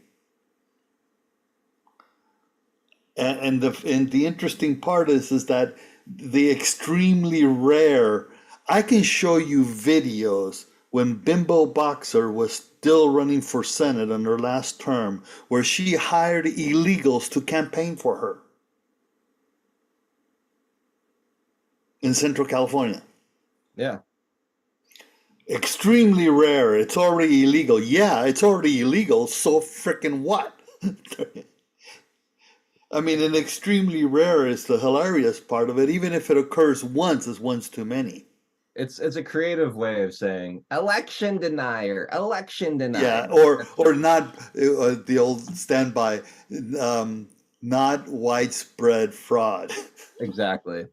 And the interesting part is that the extremely rare, I can show you videos when Bimbo Boxer was still running for Senate in her last term, where she hired illegals to campaign for her in Central California. Yeah. Extremely rare. It's already illegal. Yeah, it's already illegal. So freaking what? I mean, an extremely rare is the hilarious part of it. Even if it occurs once, it's once too many. It's a creative way of saying election denier. Yeah, or not the old standby, not widespread fraud. Exactly.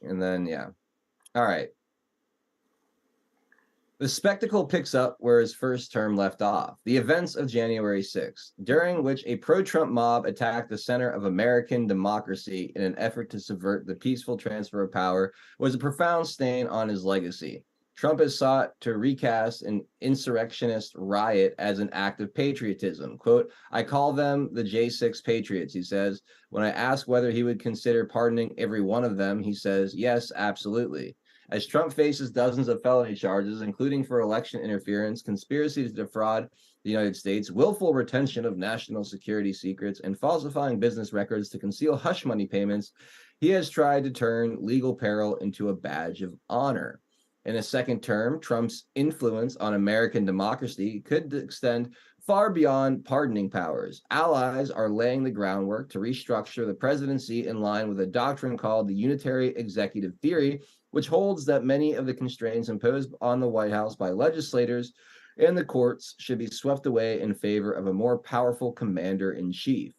And then, yeah. All right. The spectacle picks up where his first term left off, the events of January 6th, during which a pro-Trump mob attacked the center of American democracy in an effort to subvert the peaceful transfer of power, was a profound stain on his legacy. Trump has sought to recast an insurrectionist riot as an act of patriotism. Quote, I call them the J6 Patriots, he says. When I ask whether he would consider pardoning every one of them, he says, yes, absolutely. As Trump faces dozens of felony charges, including for election interference, conspiracy to defraud the United States, willful retention of national security secrets, and falsifying business records to conceal hush money payments, he has tried to turn legal peril into a badge of honor. In a second term, Trump's influence on American democracy could extend far beyond pardoning powers. Allies are laying the groundwork to restructure the presidency in line with a doctrine called the unitary executive theory, which holds that many of the constraints imposed on the White House by legislators and the courts should be swept away in favor of a more powerful commander-in-chief.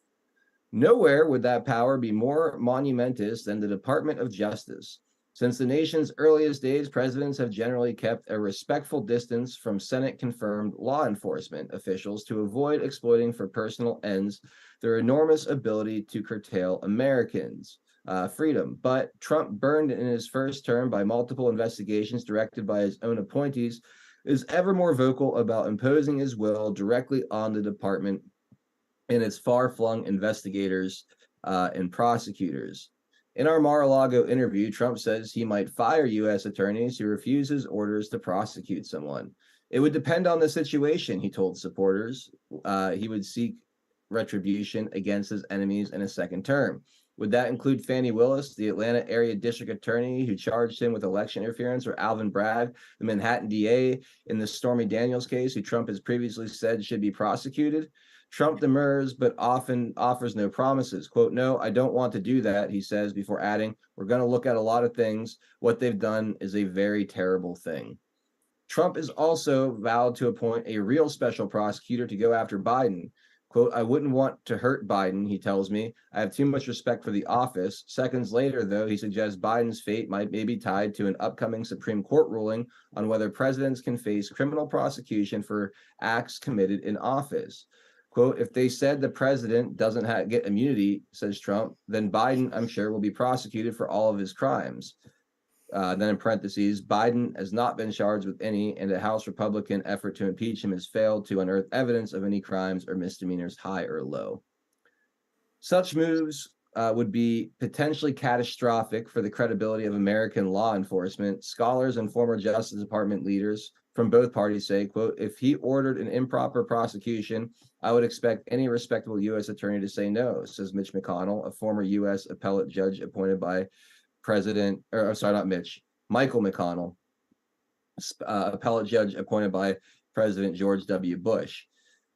Nowhere would that power be more monumentous than the Department of Justice. Since the nation's earliest days, presidents have generally kept a respectful distance from Senate-confirmed law enforcement officials to avoid exploiting for personal ends their enormous ability to curtail Americans' freedom. But Trump, burned in his first term by multiple investigations directed by his own appointees, is ever more vocal about imposing his will directly on the department and its far-flung investigators and prosecutors. In our Mar-a-Lago interview, Trump says he might fire U.S. attorneys who refuse his orders to prosecute someone. It would depend on the situation, he told supporters. He would seek retribution against his enemies in a second term. Would that include Fani Willis, the Atlanta area district attorney who charged him with election interference, or Alvin Bragg, the Manhattan DA in the Stormy Daniels case, who Trump has previously said should be prosecuted? Trump demurs, but often offers no promises. Quote, no, I don't want to do that, he says, before adding, we're going to look at a lot of things. What they've done is a very terrible thing. Trump is also vowed to appoint a real special prosecutor to go after Biden. Quote, I wouldn't want to hurt Biden, he tells me. I have too much respect for the office. Seconds later, though, he suggests Biden's fate might be tied to an upcoming Supreme Court ruling on whether presidents can face criminal prosecution for acts committed in office. Quote, if they said the president doesn't get immunity, says Trump, then Biden, I'm sure, will be prosecuted for all of his crimes. Then in parentheses, Biden has not been charged with any, and a House Republican effort to impeach him has failed to unearth evidence of any crimes or misdemeanors, high or low. Such moves would be potentially catastrophic for the credibility of American law enforcement. Scholars and former Justice Department leaders from both parties say, quote, if he ordered an improper prosecution, I would expect any respectable U.S. attorney to say no, says Mitch McConnell, a former U.S. appellate judge appointed by Michael McConnell, appellate judge appointed by President George W. Bush.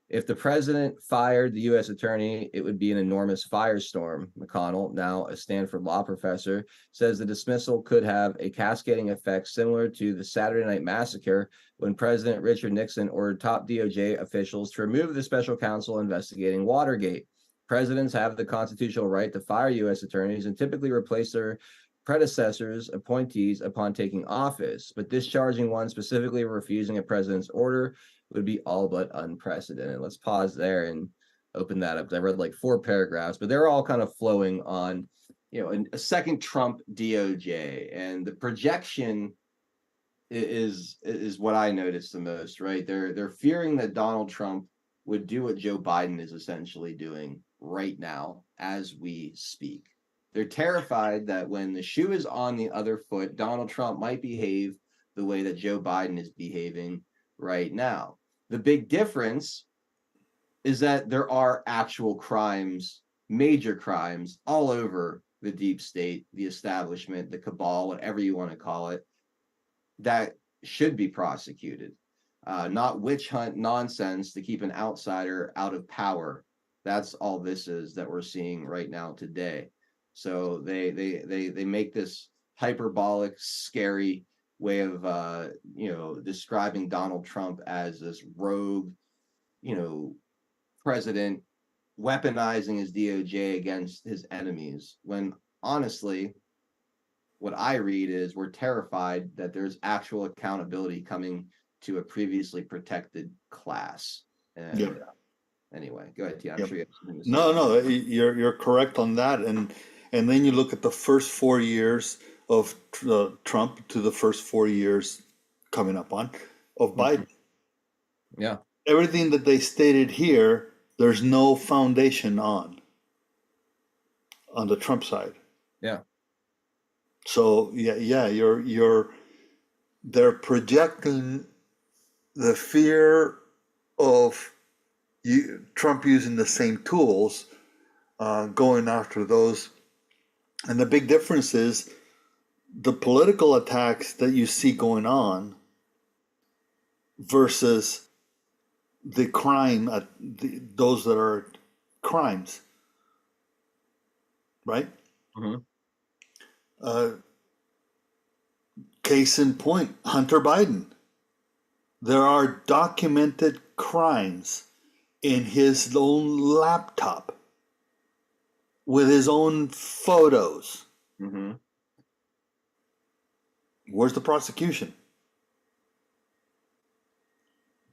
If the president fired the U.S. attorney, it would be an enormous firestorm. McConnell, now a Stanford law professor, says the dismissal could have a cascading effect similar to the Saturday Night Massacre when President Richard Nixon ordered top DOJ officials to remove the special counsel investigating Watergate. Presidents have the constitutional right to fire U.S. attorneys and typically replace their predecessors' appointees upon taking office, but discharging one, specifically refusing a president's order, would be all but unprecedented. Let's pause there and open that up, because I read like 4 paragraphs, but they're all kind of flowing on, a second Trump DOJ, and the projection is what I noticed the most, right? They're fearing that Donald Trump would do what Joe Biden is essentially doing right now as we speak. They're terrified that when the shoe is on the other foot, Donald Trump might behave the way that Joe Biden is behaving right now. The big difference is that there are actual crimes, major crimes, all over the deep state, the establishment, the cabal, whatever you want to call it, that should be prosecuted. Not witch hunt nonsense to keep an outsider out of power. That's all this is that we're seeing right now today. So they make this hyperbolic, scary way of describing Donald Trump as this rogue, president weaponizing his DOJ against his enemies. When honestly, what I read is we're terrified that there's actual accountability coming to a previously protected class. And anyway, go ahead, T. I'm sure you have something to say. No, you're correct on that, and then you look at the first 4 years of Trump to the first 4 years coming up on of Biden. Yeah, Everything that they stated here, there's no foundation on the Trump side. yeah, So they're projecting the fear of Trump using the same tools, going after those. And the big difference is the political attacks that you see going on versus the crime, those that are crimes, right? Mm-hmm. Case in point, Hunter Biden. There are documented crimes in his own laptop with his own photos. Mm-hmm. Where's the prosecution?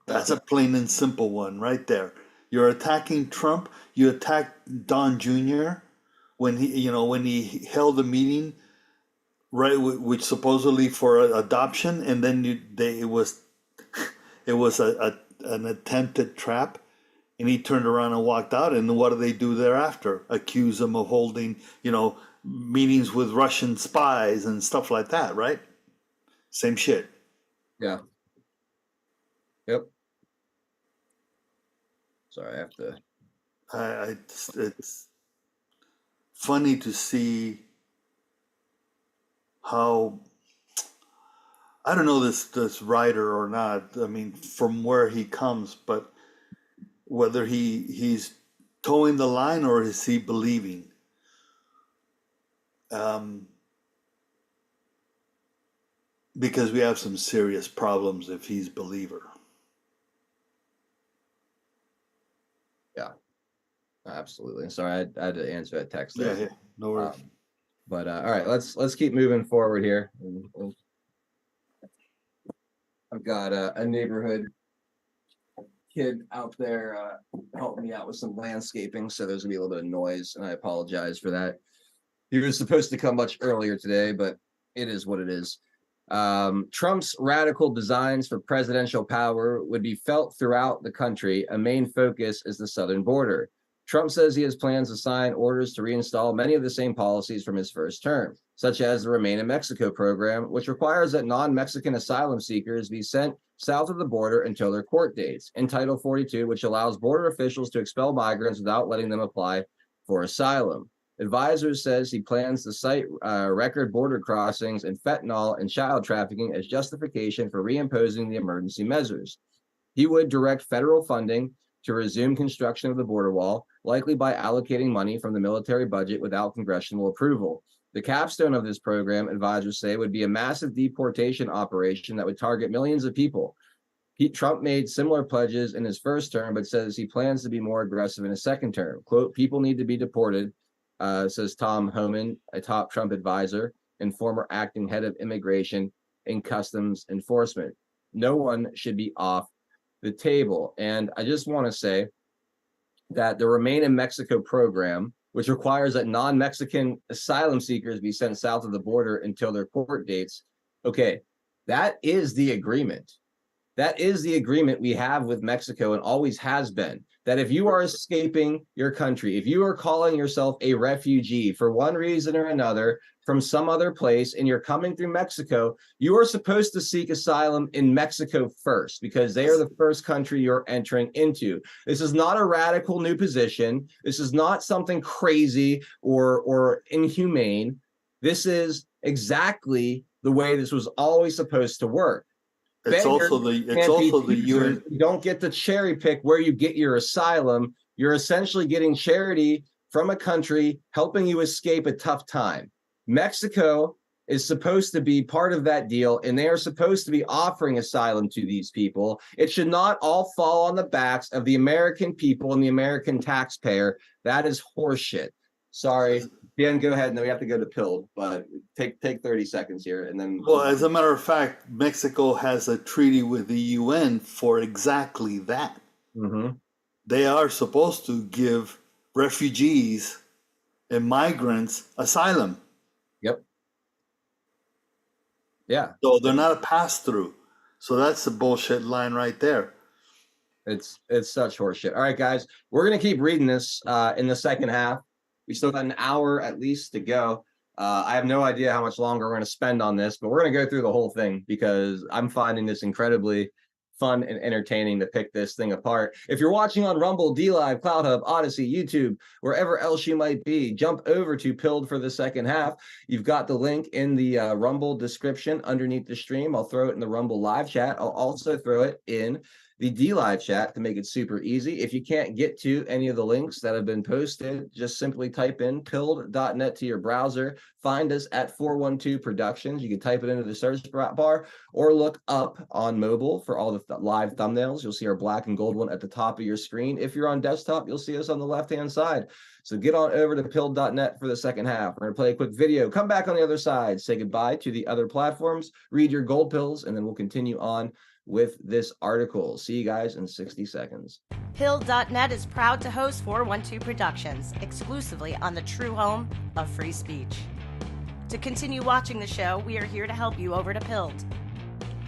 That's a plain and simple one right there. You're attacking Trump. You attacked Don Jr. when he held a meeting, right, which supposedly for adoption, and then it was an attempted trap, and he turned around and walked out. And what do they do thereafter? Accuse him of holding, meetings with Russian spies and stuff like that, right? Same shit. Yeah. Yep. Sorry, I have to. It's funny to see how, I don't know this writer or not. I mean, from where he comes, but whether he's towing the line or is he believing? Because we have some serious problems if he's believer. Yeah. Absolutely. Sorry, I had to answer that text Yeah, there. yeah, no worries. But all right, let's keep moving forward here. I've got a neighborhood kid out there helping me out with some landscaping, so there's gonna be a little bit of noise, and I apologize for that. He was supposed to come much earlier today, but it is what it is. Trump's radical designs for presidential power would be felt throughout the country. A main focus is the southern border. Trump says he has plans to sign orders to reinstall many of the same policies from his first term, such as the Remain in Mexico program, which requires that non-Mexican asylum seekers be sent south of the border until their court dates, and Title 42, which allows border officials to expel migrants without letting them apply for asylum. Advisors says he plans to cite record border crossings and fentanyl and child trafficking as justification for reimposing the emergency measures. He would direct federal funding to resume construction of the border wall, likely by allocating money from the military budget without congressional approval. The capstone of this program, advisors say, would be a massive deportation operation that would target millions of people. Trump made similar pledges in his first term, but says he plans to be more aggressive in his second term. Quote, people need to be deported, says Tom Homan, a top Trump advisor and former acting head of immigration and customs enforcement. No one should be off the table. And I just want to say that the Remain in Mexico program, which requires that non-Mexican asylum seekers be sent south of the border until their court dates, okay, that is the agreement. That is the agreement we have with Mexico and always has been. That if you are escaping your country, if you are calling yourself a refugee for one reason or another from some other place and you're coming through Mexico, you are supposed to seek asylum in Mexico first because they are the first country you're entering into. This is not a radical new position. This is not something crazy or inhumane. This is exactly the way this was always supposed to work. It's also the UN. You don't get to cherry pick where you get your asylum. You're essentially getting charity from a country helping you escape a tough time. Mexico is supposed to be part of that deal, and they are supposed to be offering asylum to these people. It should not all fall on the backs of the American people and the American taxpayer. That is horseshit. Sorry. Dan, go ahead. And then we have to go to Pill, but take 30 seconds here and then. Well, as a matter of fact, Mexico has a treaty with the UN for exactly that. Mm-hmm. They are supposed to give refugees and migrants asylum. Yep. Yeah. So they're not a pass-through. So that's the bullshit line right there. It's such horseshit. All right, guys, we're gonna keep reading this in the second half. We still got an hour at least to go. I have no idea how much longer we're going to spend on this, but we're going to go through the whole thing because I'm finding this incredibly fun and entertaining to pick this thing apart. If you're watching on Rumble, DLive, CloudHub, Odyssey, YouTube, wherever else you might be, jump over to Pilled for the second half. You've got the link in the Rumble description underneath the stream. I'll throw it in the Rumble live chat. I'll also throw it in the DLive chat to make it super easy. If you can't get to any of the links that have been posted, just simply type in pilled.net to your browser. Find us at 412 Productions. You can type it into the search bar or look up on mobile for all the live thumbnails. You'll see our black and gold one at the top of your screen. If you're on desktop, you'll see us on the left-hand side. So get on over to pilled.net for the second half. We're going to play a quick video, come back on the other side, say goodbye to the other platforms, read your gold pills, and then we'll continue on with this article. See you guys in 60 seconds. Pill.net is proud to host 412 Productions, exclusively on the true home of free speech. To continue watching the show, we are here to help you over to Pilled.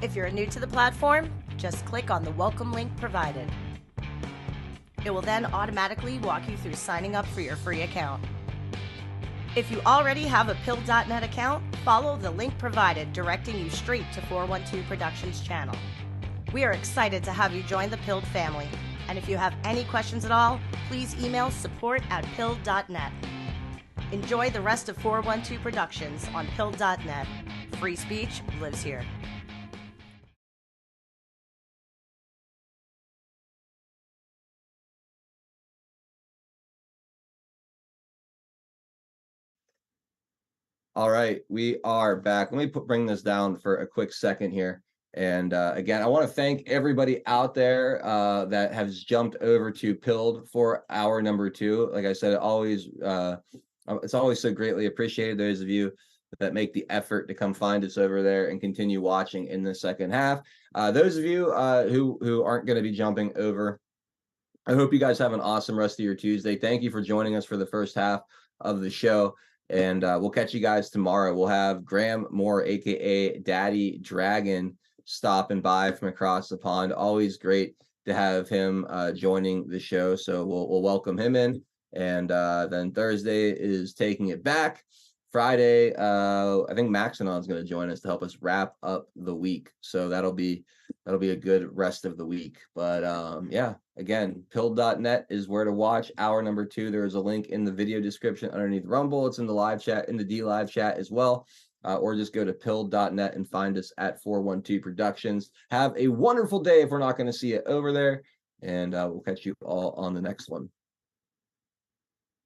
If you're new to the platform, just click on the welcome link provided. It will then automatically walk you through signing up for your free account. If you already have a Pill.net account, follow the link provided directing you straight to 412 Productions channel. We are excited to have you join the Pilled family, and if you have any questions at all, please email support@pilled.net. Enjoy the rest of 412 Productions on Pilled.net. Free speech lives here. All right, we are back. Let me bring this down for a quick second here. And again, I want to thank everybody out there that has jumped over to Pilled for hour number 2. Like I said, it's always so greatly appreciated. Those of you that make the effort to come find us over there and continue watching in the second half. Those of you who aren't going to be jumping over, I hope you guys have an awesome rest of your Tuesday. Thank you for joining us for the first half of the show. And we'll catch you guys tomorrow. We'll have Graham Moore, aka Daddy Dragon, stopping by from across the pond. Always great to have him joining the show. So we'll welcome him in. And then Thursday is Taking It Back. Friday, I think Maxinon's going to join us to help us wrap up the week. So that'll be a good rest of the week. But yeah, again, pilled.net is where to watch hour number 2. There is a link in the video description underneath Rumble. It's in the live chat, in the D live chat as well. Or just go to pilled.net and find us at 412 Productions. Have a wonderful day if we're not going to see it over there. And we'll catch you all on the next one.